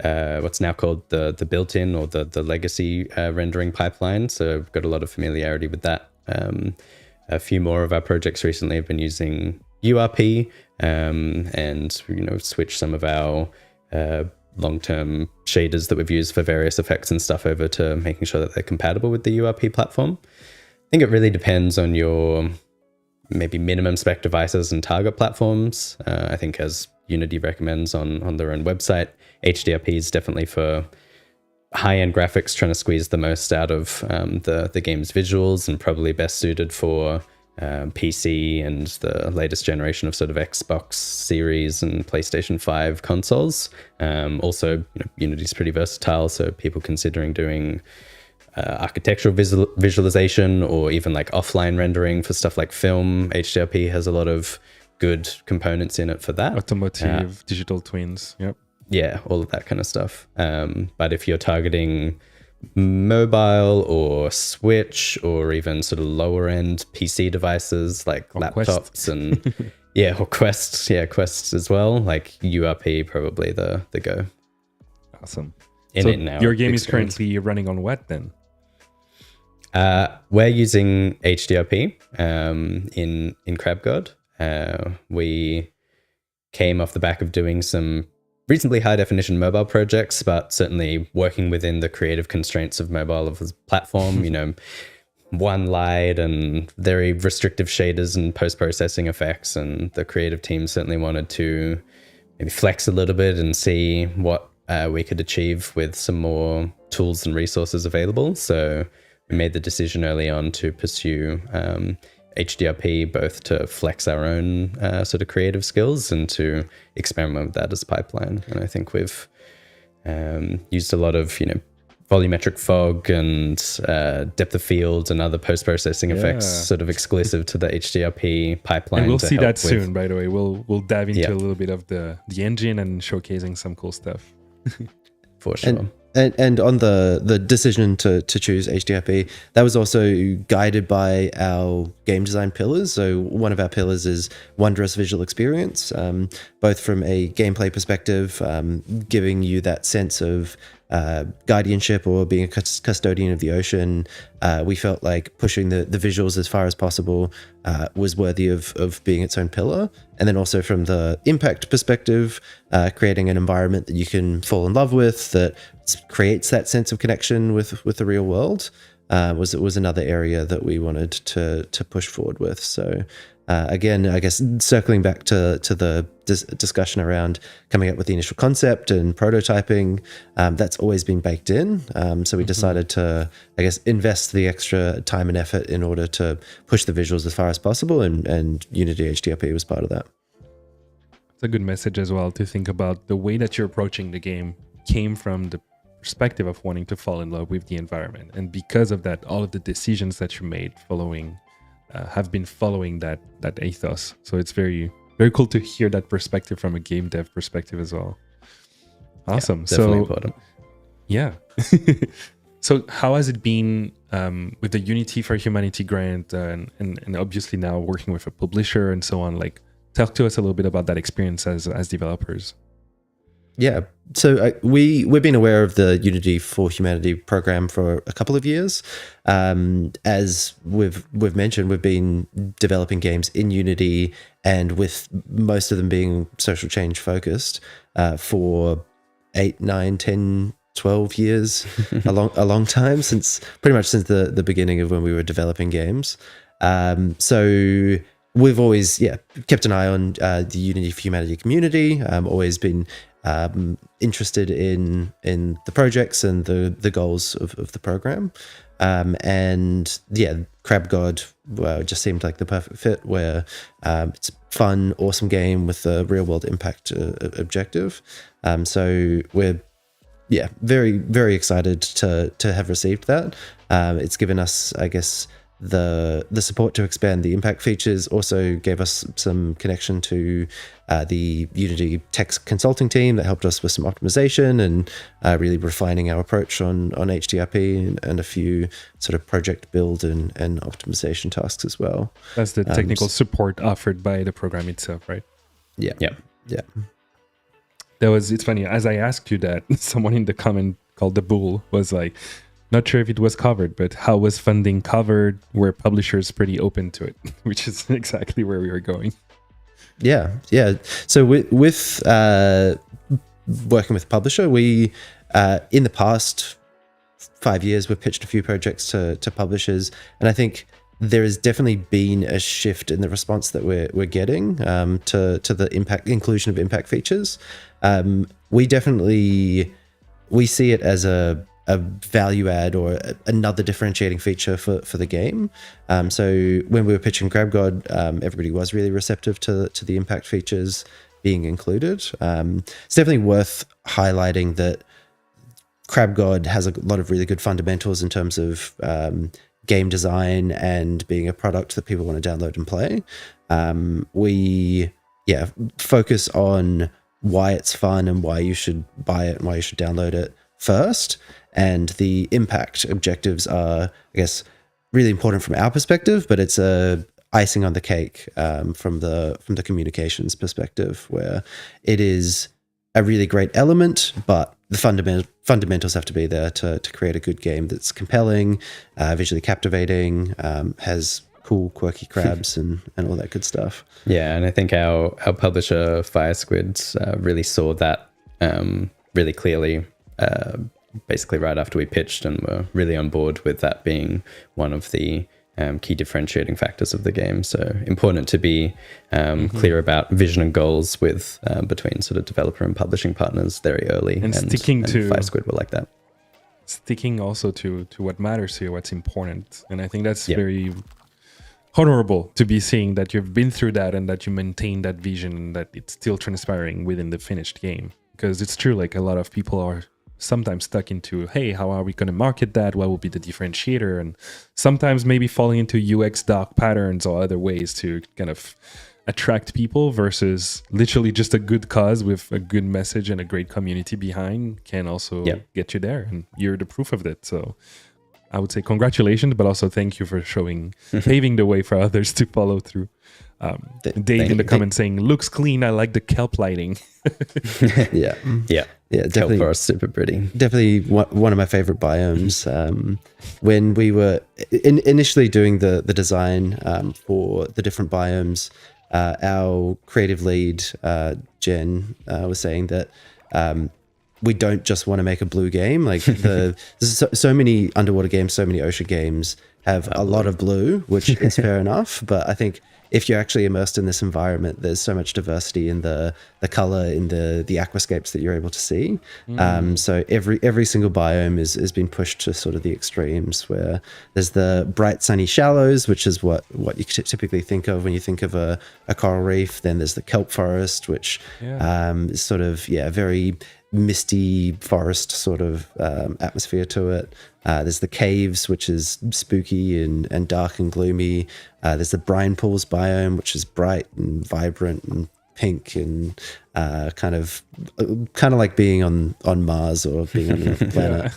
what's now called the built-in or the legacy rendering pipeline. So I've got a lot of familiarity with that. A few more of our projects recently have been using URP, and switched some of our long-term shaders that we've used for various effects and stuff over to making sure that they're compatible with the URP platform. I think it really depends on your maybe minimum spec devices and target platforms. I think as Unity recommends on their own website, HDRP is definitely for high-end graphics, trying to squeeze the most out of the game's visuals, and probably best suited for PC and the latest generation of sort of Xbox Series and PlayStation 5 consoles. Also, Unity's pretty versatile, so people considering doing architectural visualization or even like offline rendering for stuff like film, HDRP has a lot of good components in it for that. Automotive, digital twins, yep. Yeah, all of that kind of stuff. But if you're targeting mobile or Switch or even sort of lower end PC devices like or laptops Quest. And or Quests as well, like URP probably the go. Awesome. So your game is currently running on what then? We're using HDRP in CrabGod. We came off the back of doing some reasonably high definition mobile projects, but certainly working within the creative constraints of mobile as a platform, one light and very restrictive shaders and post-processing effects. And the creative team certainly wanted to maybe flex a little bit and see what we could achieve with some more tools and resources available. So we made the decision early on to pursue HDRP, both to flex our own sort of creative skills and to experiment with that as a pipeline. And I think we've used a lot of, volumetric fog and depth of field and other post-processing effects sort of exclusive to the HDRP pipeline. And we'll see that soon, by the way. We'll dive into a little bit of the engine and showcasing some cool stuff. For sure. And on the decision to choose HDRP, that was also guided by our game design pillars. So one of our pillars is wondrous visual experience, both from a gameplay perspective, giving you that sense of guardianship or being a custodian of the ocean. We felt like pushing the visuals as far as possible was worthy of being its own pillar. And then also from the impact perspective, creating an environment that you can fall in love with, that creates that sense of connection with the real world, was another area that we wanted to push forward with. So again, I guess circling back to the discussion around coming up with the initial concept and prototyping, that's always been baked in. So we decided to, I guess, invest the extra time and effort in order to push the visuals as far as possible, and Unity HDRP was part of that. It's a good message as well to think about the way that you're approaching the game came from the perspective of wanting to fall in love with the environment. And because of that, all of the decisions that you made have been following that ethos. So it's very, very cool to hear that perspective from a game dev perspective as well. Awesome. Yeah, definitely important. Yeah. So how has it been with the Unity for Humanity grant and obviously now working with a publisher and so on? Like, talk to us a little bit about that experience as developers. Yeah. So we've been aware of the Unity for Humanity program for a couple of years. As we've mentioned, we've been developing games in Unity, and with most of them being social change focused for 8, 9, 10, 12 years, a long time, since pretty much since the beginning of when we were developing games. So we've always kept an eye on the Unity for Humanity community. Always been interested in the projects and the goals of the program. And Crab God just seemed like the perfect fit, where it's a fun, awesome game with a real world impact objective. So we're very, very excited to have received that. It's given us, I guess, the support to expand the impact features. Also gave us some connection to the Unity tech consulting team that helped us with some optimization and really refining our approach on HTRP and a few sort of project build and optimization tasks as well. That's the technical support offered by the program itself, right? Yeah. It's funny, as I asked you that, someone in the comment called the Bull was like, not sure if it was covered, but how was funding covered? Were publishers pretty open to it? Which is exactly where we were going. Yeah. So with working with publisher, we in the past 5 years we've pitched a few projects to publishers, and I think there has definitely been a shift in the response that we're getting to the inclusion of impact features. We see it as a value add or another differentiating feature for the game. So when we were pitching Crab God, everybody was really receptive to the impact features being included. It's definitely worth highlighting that Crab God has a lot of really good fundamentals in terms of game design and being a product that people want to download and play. We focus on why it's fun and why you should buy it and why you should download it first. And the impact objectives are, I guess, really important from our perspective, but it's a icing on the cake from the communications perspective, where it is a really great element, but the fundamentals have to be there to create a good game that's compelling, visually captivating, has cool, quirky crabs and all that good stuff. Yeah, and I think our publisher, Fire Squids, really saw that really clearly basically right after we pitched, and were really on board with that being one of the key differentiating factors of the game. So important to be clear about vision and goals with between sort of developer and publishing partners very early. And sticking to Fire Squid were like that. Sticking also to what matters here, what's important. And I think that's very honorable to be seeing that you've been through that and that you maintain that vision and that it's still transpiring within the finished game. Because it's true, like a lot of people are sometimes stuck into, hey, how are we going to market that? What will be the differentiator? And sometimes maybe falling into UX dark patterns or other ways to kind of attract people, versus literally just a good cause with a good message and a great community behind can also get you there. And you're the proof of that. So I would say congratulations, but also thank you for paving the way for others to follow through. Dave in the comments saying, looks clean, I like the kelp lighting. Yeah, definitely. Kelp forest, super pretty. Definitely one of my favorite biomes. When we were initially doing the design for the different biomes, our creative lead, Jen, was saying that we don't just want to make a blue game. Like there's so many underwater games, so many ocean games have a lot of blue, which is fair enough. But I think if you're actually immersed in this environment, there's so much diversity in the color, in the aquascapes that you're able to see. So every single biome is being pushed to sort of the extremes, where there's the bright sunny shallows, which is what you typically think of when you think of a coral reef. Then there's the kelp forest, which is sort of very misty forest sort of atmosphere to it. There's the caves, which is spooky and dark and gloomy. There's the brine pools biome, which is bright and vibrant and pink and kind of like being on Mars or being on another planet.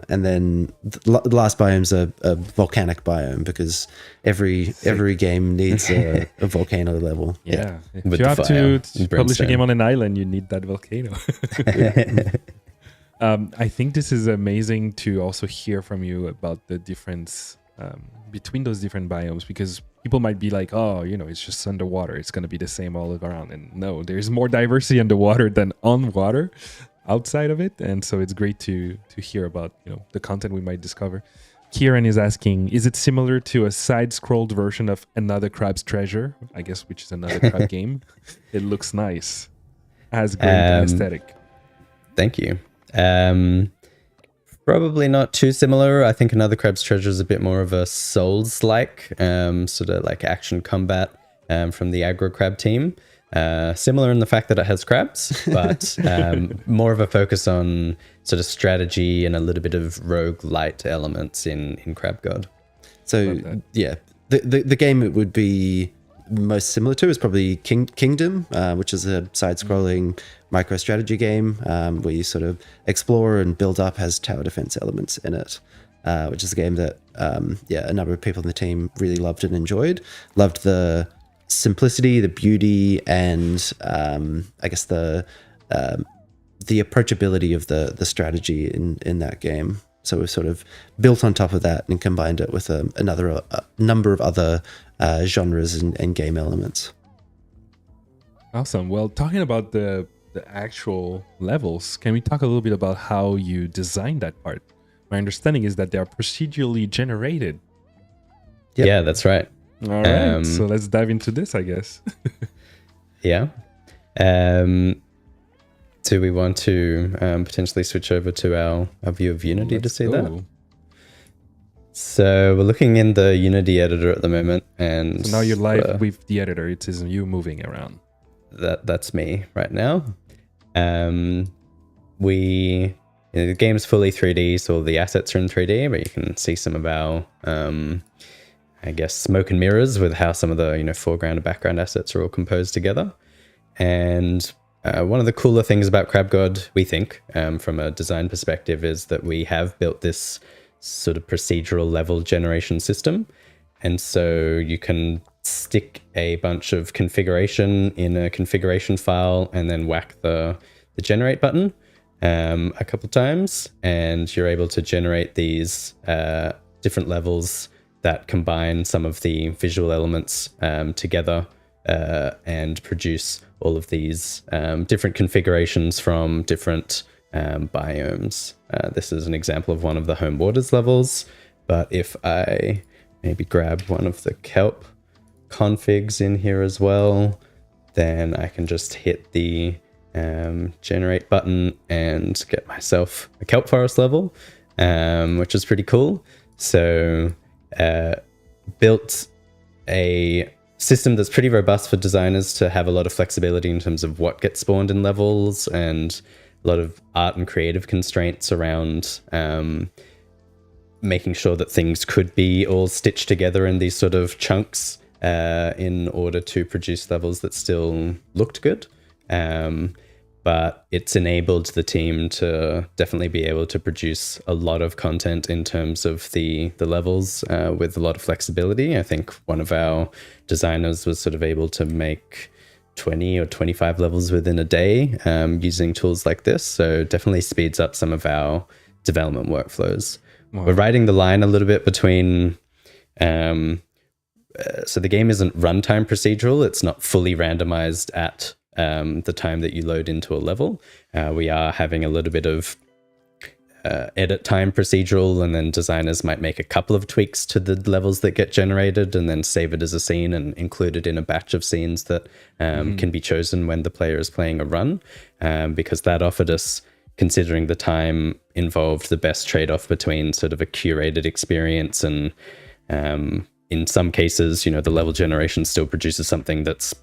And then the last biome's a volcanic biome, because every game needs a volcano level. Yeah. If With you the have fire to and publish a brimstone. game on an island, you need that volcano. I think this is amazing to also hear from you about the difference between those different biomes, because people might be like, oh, it's just underwater, it's going to be the same all around. And no, there's more diversity underwater than on water outside of it. And so it's great to hear about the content we might discover. Kieran is asking, is it similar to a side-scrolled version of Another Crab's Treasure, I guess, which is another crab game? It looks nice, has great aesthetic. Thank you. Probably not too similar. I think Another Crab's Treasure is a bit more of a Souls-like, sort of like action combat from the Aggro Crab team. Similar in the fact that it has crabs, but more of a focus on sort of strategy and a little bit of roguelite elements in Crab God. So yeah, the game it would be most similar to is probably Kingdom, which is a side-scrolling micro strategy game where you sort of explore and build up, has tower defense elements in it, which is a game that a number of people in the team really loved and enjoyed. Loved the simplicity, the beauty, and I guess the approachability of the strategy in that game. So we've sort of built on top of that and combined it with a number of other genres and game elements. Awesome. Well, talking about the actual levels, can we talk a little bit about how you designed that part? My understanding is that they are procedurally generated. Yep. Yeah, that's right. All right. So let's dive into this, I guess. Yeah. Do we want to potentially switch over to our view of Unity to see that? So we're looking in the Unity editor at the moment, and So now you're live with the editor. It is you moving around. That's me right now. The game's fully 3D, so all the assets are in 3D, but you can see some of our I guess smoke and mirrors with how some of the foreground and background assets are all composed together. And one of the cooler things about Crab God, we think, from a design perspective, is that we have built this sort of procedural level generation system. And so you can stick a bunch of configuration in a configuration file and then whack the generate button a couple times, and you're able to generate these different levels that combine some of the visual elements together and produce all of these different configurations from different biomes. This is an example of one of the home borders levels, but if I maybe grab one of the kelp configs in here as well, then I can just hit the generate button and get myself a kelp forest level, which is pretty cool. So built a system that's pretty robust for designers to have a lot of flexibility in terms of what gets spawned in levels, and a lot of art and creative constraints around making sure that things could be all stitched together in these sort of chunks in order to produce levels that still looked good. But it's enabled the team to definitely be able to produce a lot of content in terms of the levels with a lot of flexibility. I think one of our designers was sort of able to make 20 or 25 levels within a day using tools like this. So definitely speeds up some of our development workflows. Wow. We're riding the line a little bit between... so the game isn't runtime procedural. It's not fully randomized at the time that you load into a level. We are having a little bit of edit time procedural, and then designers might make a couple of tweaks to the levels that get generated and then save it as a scene and include it in a batch of scenes that can be chosen when the player is playing a run, because that offered us, considering the time involved, the best trade-off between sort of a curated experience and in some cases, the level generation still produces something that's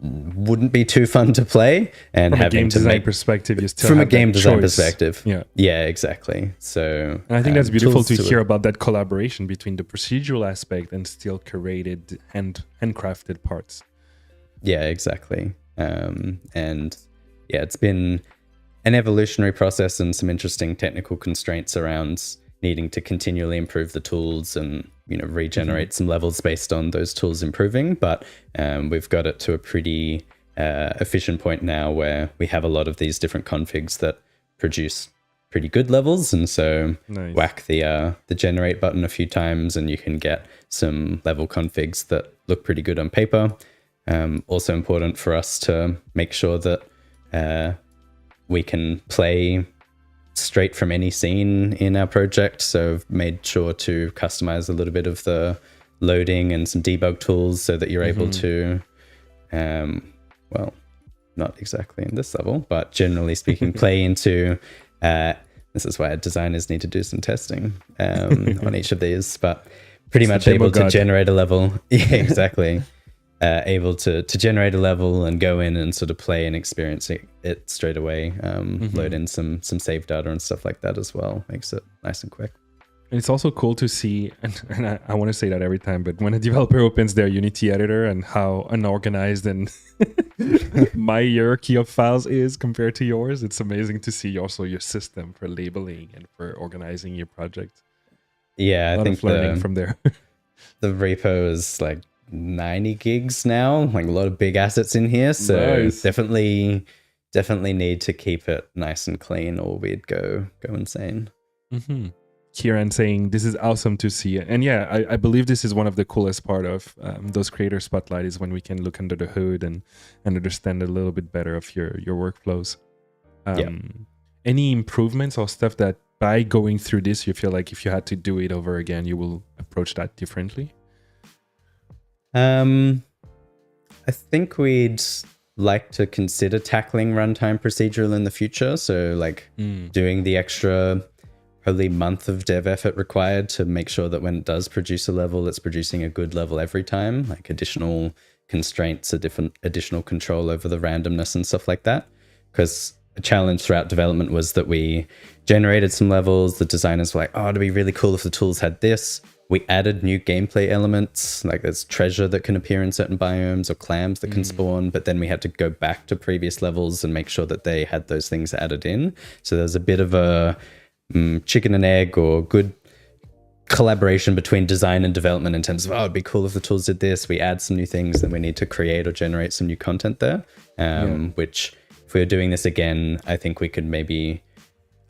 wouldn't be too fun to play, and from having a game to design make perspective, you still from have a game that design choice. perspective. Yeah, exactly. So and I think that's beautiful to tools hear about that collaboration between the procedural aspect and still curated handcrafted parts. Yeah, exactly. And yeah, it's been an evolutionary process and some interesting technical constraints around needing to continually improve the tools and, you know, regenerate some levels based on those tools improving. But we've got it to a pretty efficient point now where we have a lot of these different configs that produce pretty good levels. And so whack the generate button a few times and you can get some level configs that look pretty good on paper. Also important for us to make sure that we can play straight from any scene in our project. So I've made sure to customize a little bit of the loading and some debug tools so that you're able to, well, not exactly in this level, but generally speaking, play into, this is why designers need to do some testing on each of these, but pretty much able to generate a level. Yeah, exactly. Able to generate a level and go in and sort of play and experience it straight away. Load in some save data and stuff like that as well. Makes it nice and quick. And it's also cool to see, and I want to say that every time, but when a developer opens their Unity editor and how unorganized and my hierarchy of files is compared to yours, it's amazing to see also your system for labeling and for organizing your project. Yeah, I think learning from there. The repo is like 90 gigs now, like a lot of big assets in here. So definitely need to keep it nice and clean or we'd go insane. Kieran saying this is awesome to see. And yeah, I believe this is one of the coolest part of those creator spotlight is when we can look under the hood and understand a little bit better of your workflows. Any improvements or stuff that by going through this you feel like if you had to do it over again you will approach that differently? I think we'd like to consider tackling runtime procedural in the future. So like doing the extra probably month of dev effort required to make sure that when it does produce a level, it's producing a good level every time, like additional constraints, additional control over the randomness and stuff like that. Because a challenge throughout development was that we generated some levels. The designers were like, oh, it'd be really cool if the tools had this. We added new gameplay elements, like there's treasure that can appear in certain biomes or clams that can spawn, but then we had to go back to previous levels and make sure that they had those things added in. So there's a bit of a chicken and egg or good collaboration between design and development in terms of, oh, it'd be cool if the tools did this. We add some new things, then we need to create or generate some new content there, which if we were doing this again, I think we could maybe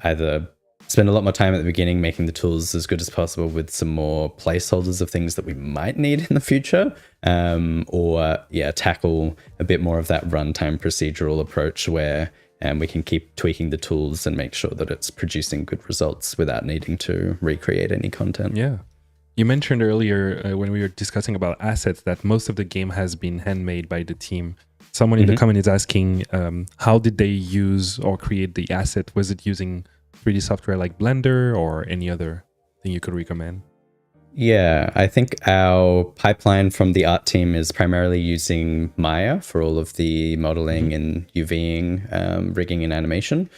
either spend a lot more time at the beginning making the tools as good as possible with some more placeholders of things that we might need in the future, or tackle a bit more of that runtime procedural approach where we can keep tweaking the tools and make sure that it's producing good results without needing to recreate any content. Yeah. You mentioned earlier when we were discussing about assets that most of the game has been handmade by the team. Someone in the comment is asking, how did they use or create the asset? Was it using 3D software like Blender or any other thing you could recommend? Yeah, I think our pipeline from the art team is primarily using Maya for all of the modeling and UVing, rigging and animation.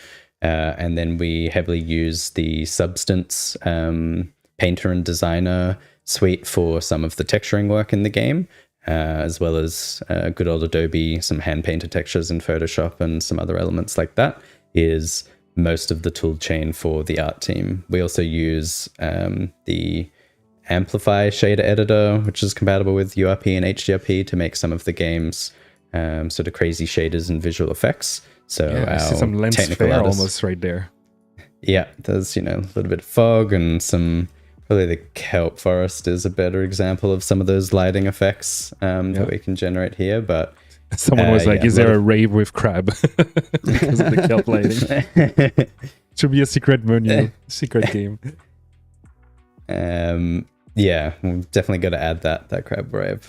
And then we heavily use the Substance Painter and Designer suite for some of the texturing work in the game, as well as good old Adobe, some hand-painted textures in Photoshop and some other elements like that is most of the tool chain for the art team. We also use the Amplify shader editor, which is compatible with URP and HDRP to make some of the game's sort of crazy shaders and visual effects. So I see some lens flare almost right there. Yeah, there's a little bit of fog and some, probably the kelp forest is a better example of some of those lighting effects that we can generate here. But someone was like, is there a rave with crab? Because of the kelp lighting. Should be a secret menu, secret game. Yeah, we've definitely got to add that crab rave.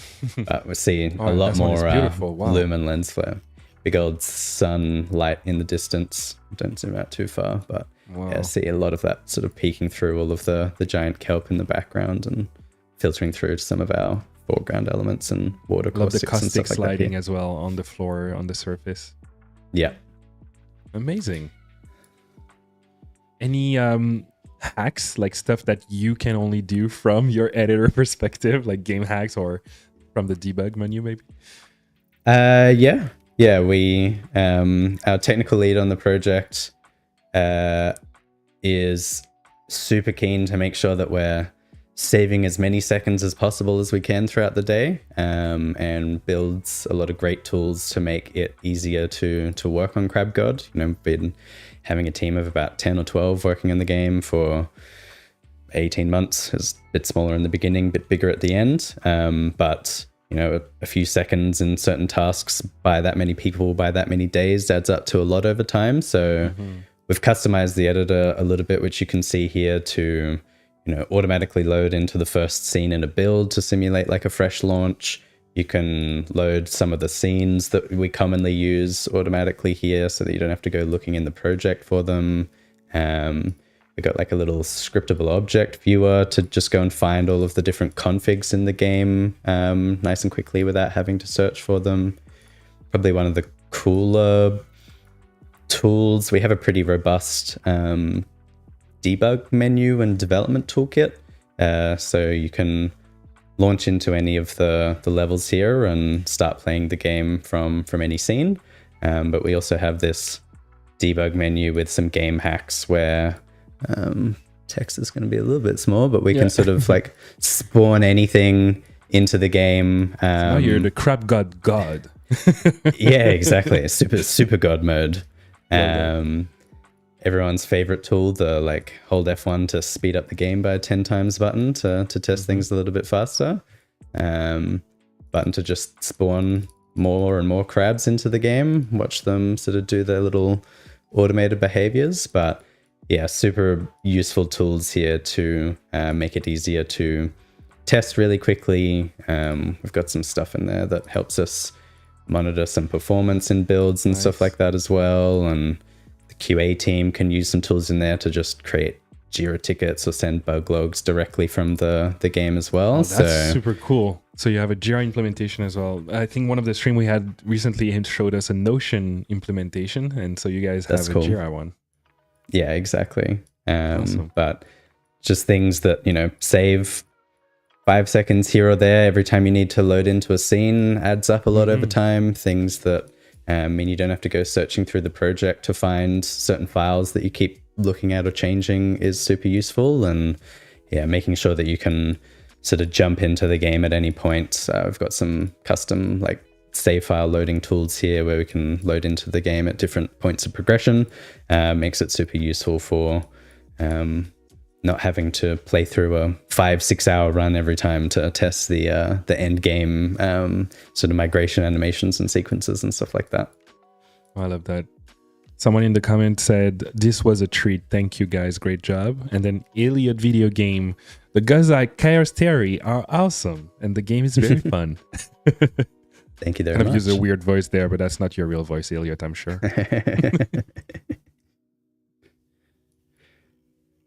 We're seeing a lot more lumen lens flare. Big old sunlight in the distance. Don't zoom out too far, but see a lot of that sort of peeking through all of the giant kelp in the background and filtering through to some of our foreground elements and water caustics. Love the caustics and stuff like lighting as well on the floor, on the surface. Yeah. Amazing. Any hacks, like stuff that you can only do from your editor perspective, like game hacks or from the debug menu maybe? Yeah, yeah, we our technical lead on the project is super keen to make sure that we're saving as many seconds as possible as we can throughout the day, and builds a lot of great tools to make it easier to work on Crab God. You know, we've been having a team of about 10 or 12 working on the game for 18 months. It's a bit smaller in the beginning, a bit bigger at the end, but you know, a few seconds in certain tasks by that many people by that many days adds up to a lot over time. So we've customized the editor a little bit, which you can see here, to, you know, automatically load into the first scene in a build to simulate like a fresh launch. You can load some of the scenes that we commonly use automatically here so that you don't have to go looking in the project for them. We got like a little scriptable object viewer to just go and find all of the different configs in the game nice and quickly without having to search for them. Probably one of the cooler tools. We have a pretty robust debug menu and development toolkit. So you can launch into any of the levels here and start playing the game from any scene. But we also have this debug menu with some game hacks where text is going to be a little bit small, but we can sort of like spawn anything into the game. Now you're the Crab God. Yeah, exactly. Super God mode. Everyone's favorite tool, the like hold F1 to speed up the game by 10 times button to test things a little bit faster. Button to just spawn more and more crabs into the game, watch them sort of do their little automated behaviors. But yeah, super useful tools here to make it easier to test really quickly. We've got some stuff in there that helps us monitor some performance in builds and stuff like that as well. And the QA team can use some tools in there to just create Jira tickets or send bug logs directly from the game as well. Oh, that's super cool. So you have a Jira implementation as well. I think one of the stream we had recently, him showed us a Notion implementation, and so you guys have a Jira one. Yeah, exactly. Awesome. But just things that, you know, save 5 seconds here or there every time you need to load into a scene adds up a lot over time. Things that mean you don't have to go searching through the project to find certain files that you keep looking at or changing is super useful. And yeah, making sure that you can sort of jump into the game at any point. We've got some custom like save file loading tools here where we can load into the game at different points of progression. Makes it super useful for not having to play through a 5-6 hour run every time to test the end game sort of migration animations and sequences and stuff like that. I love that. Someone in the comments said, "This was a treat. Thank you guys. Great job." And then Elliot Video Game, "The guys like Chaos Theory are awesome and the game is very fun." Thank you very much. I've used a weird voice there, but that's not your real voice, Elliot, I'm sure.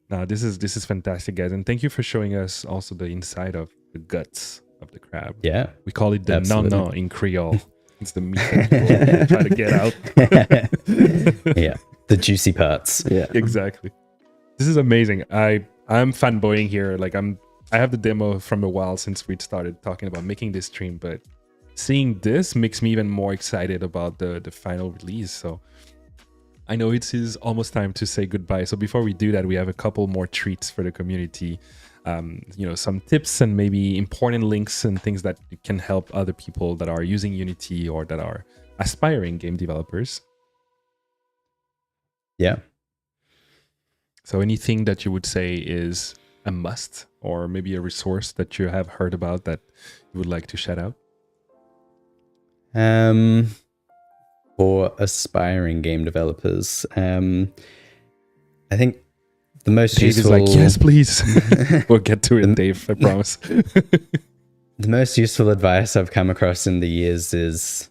No, this is fantastic, guys. And thank you for showing us also the inside of the guts of the crab. Yeah. We call it the no in Creole. It's the meat that people try to get out. Yeah, the juicy parts. Yeah, exactly. This is amazing. I'm fanboying here. Like I have the demo from a while since we started talking about making this stream, but seeing this makes me even more excited about the final release. So I know it is almost time to say goodbye. So before we do that, we have a couple more treats for the community. You know, some tips and maybe important links and things that can help other people that are using Unity or that are aspiring game developers. Yeah. So anything that you would say is a must, or maybe a resource that you have heard about that you would like to shout out? For aspiring game developers, I think the most Dave useful... is like, yes, please. We'll get to it, Dave, I promise. The most useful advice I've come across in the years is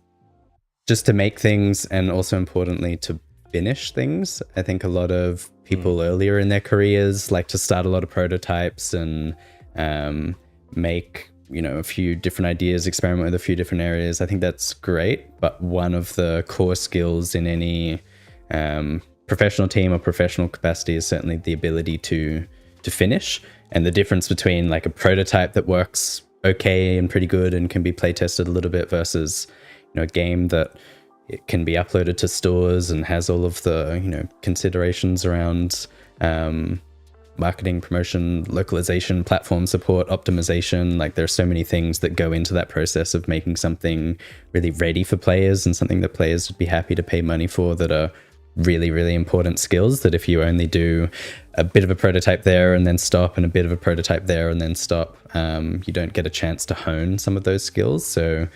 just to make things, and also importantly to finish things. I think a lot of people earlier in their careers like to start a lot of prototypes and make, you know, a few different ideas, experiment with a few different areas. I think that's great, but one of the core skills in any professional team or professional capacity is certainly the ability to finish. And the difference between like a prototype that works okay and pretty good and can be play tested a little bit versus, you know, a game that it can be uploaded to stores and has all of the considerations around marketing, promotion, localization, platform support, optimization. Like there are so many things that go into that process of making something really ready for players and something that players would be happy to pay money for, that are really, really important skills that if you only do a bit of a prototype there and then stop, and a bit of a prototype there and then stop, you don't get a chance to hone some of those skills. So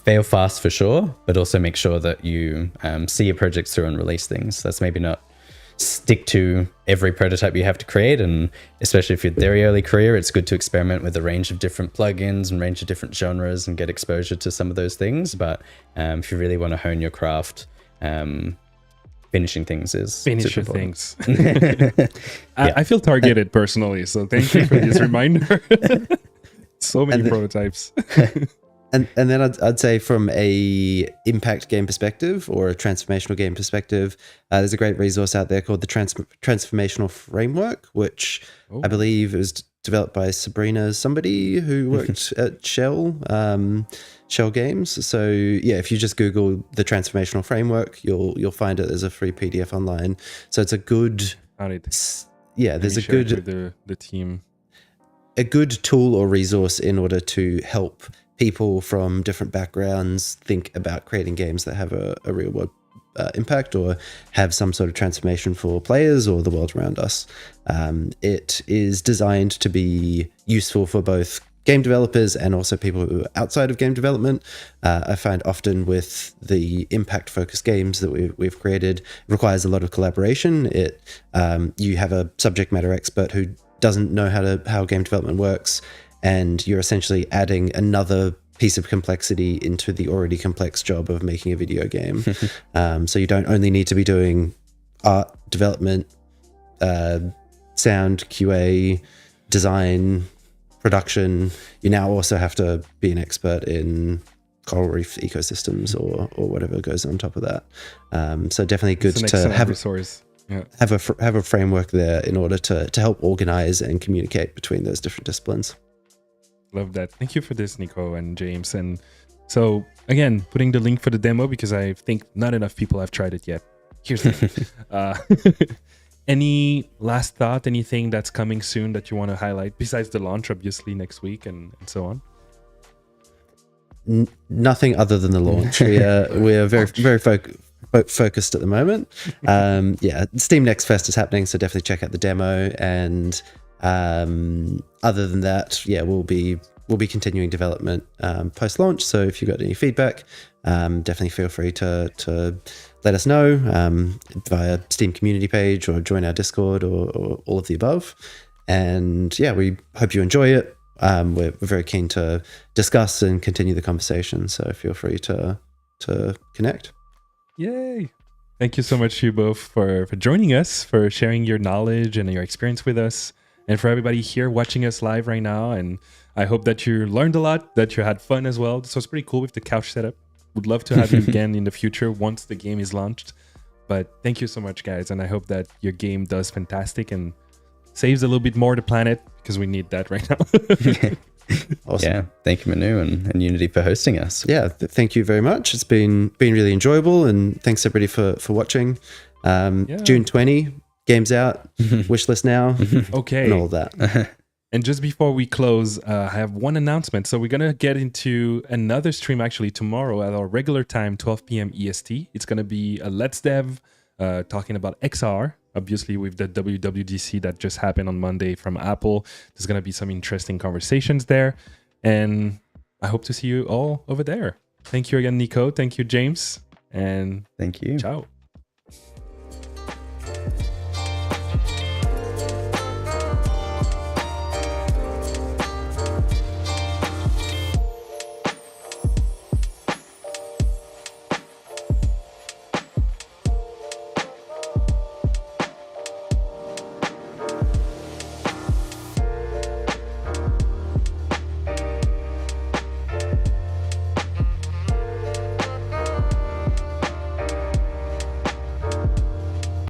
fail fast for sure, but also make sure that you see your projects through and release things. That's maybe not stick to every prototype you have to create, and especially if you're very early career, it's good to experiment with a range of different plugins and range of different genres and get exposure to some of those things. But if you really want to hone your craft, finishing things is finish things. I feel targeted personally, so thank you for this reminder. So many prototypes. And then I'd say from a impact game perspective or a transformational game perspective, there's a great resource out there called the Transformational Framework, which I believe was developed by Sabrina, somebody who worked at Shell Games. So yeah, if you just Google the Transformational Framework, you'll find it. There's a free PDF online. So it's a good, there's a good with the team, a good tool or resource in order to help people from different backgrounds think about creating games that have a real world impact or have some sort of transformation for players or the world around us. It is designed to be useful for both game developers and also people who are outside of game development. I find often with the impact focused games that we've created, it requires a lot of collaboration. You have a subject matter expert who doesn't know how game development works, and you're essentially adding another piece of complexity into the already complex job of making a video game. So you don't only need to be doing art development, sound, QA, design, production. You now also have to be an expert in coral reef ecosystems or whatever goes on top of that. So definitely good to have resource. Yeah. Have a framework there in order to help organize and communicate between those different disciplines. Love that. Thank you for this, Nico and James. And so again, putting the link for the demo because I think not enough people have tried it yet. Here's the any last thought, anything that's coming soon that you want to highlight besides the launch, obviously next week and so on? Nothing other than the launch. We're very focused at the moment. Steam Next Fest is happening, so definitely check out the demo. And other than that, we'll be continuing development post launch. So if you've got any feedback, definitely feel free to let us know via Steam community page or join our Discord or all of the above. And we hope you enjoy it. We're very keen to discuss and continue the conversation. So feel free to connect. Yay! Thank you so much, you both, for joining us, for sharing your knowledge and your experience with us, and for everybody here watching us live right now. And I hope that you learned a lot, that you had fun as well. This was pretty cool with the couch setup. Would love to have you again in the future once the game is launched. But thank you so much, guys, and I hope that your game does fantastic and saves a little bit more the planet, because we need that right now. Awesome. Yeah, thank you, Manu and Unity for hosting us. Thank you very much. It's been really enjoyable, and thanks everybody for watching. June 20, games out, wishlist now. Okay, and all of that. And just before we close, I have one announcement. So we're gonna get into another stream actually tomorrow at our regular time, 12 p.m. EST. It's gonna be a Let's Dev talking about XR. Obviously, with the WWDC that just happened on Monday from Apple, there's going to be some interesting conversations there. And I hope to see you all over there. Thank you again, Nico. Thank you, James. And thank you. Ciao.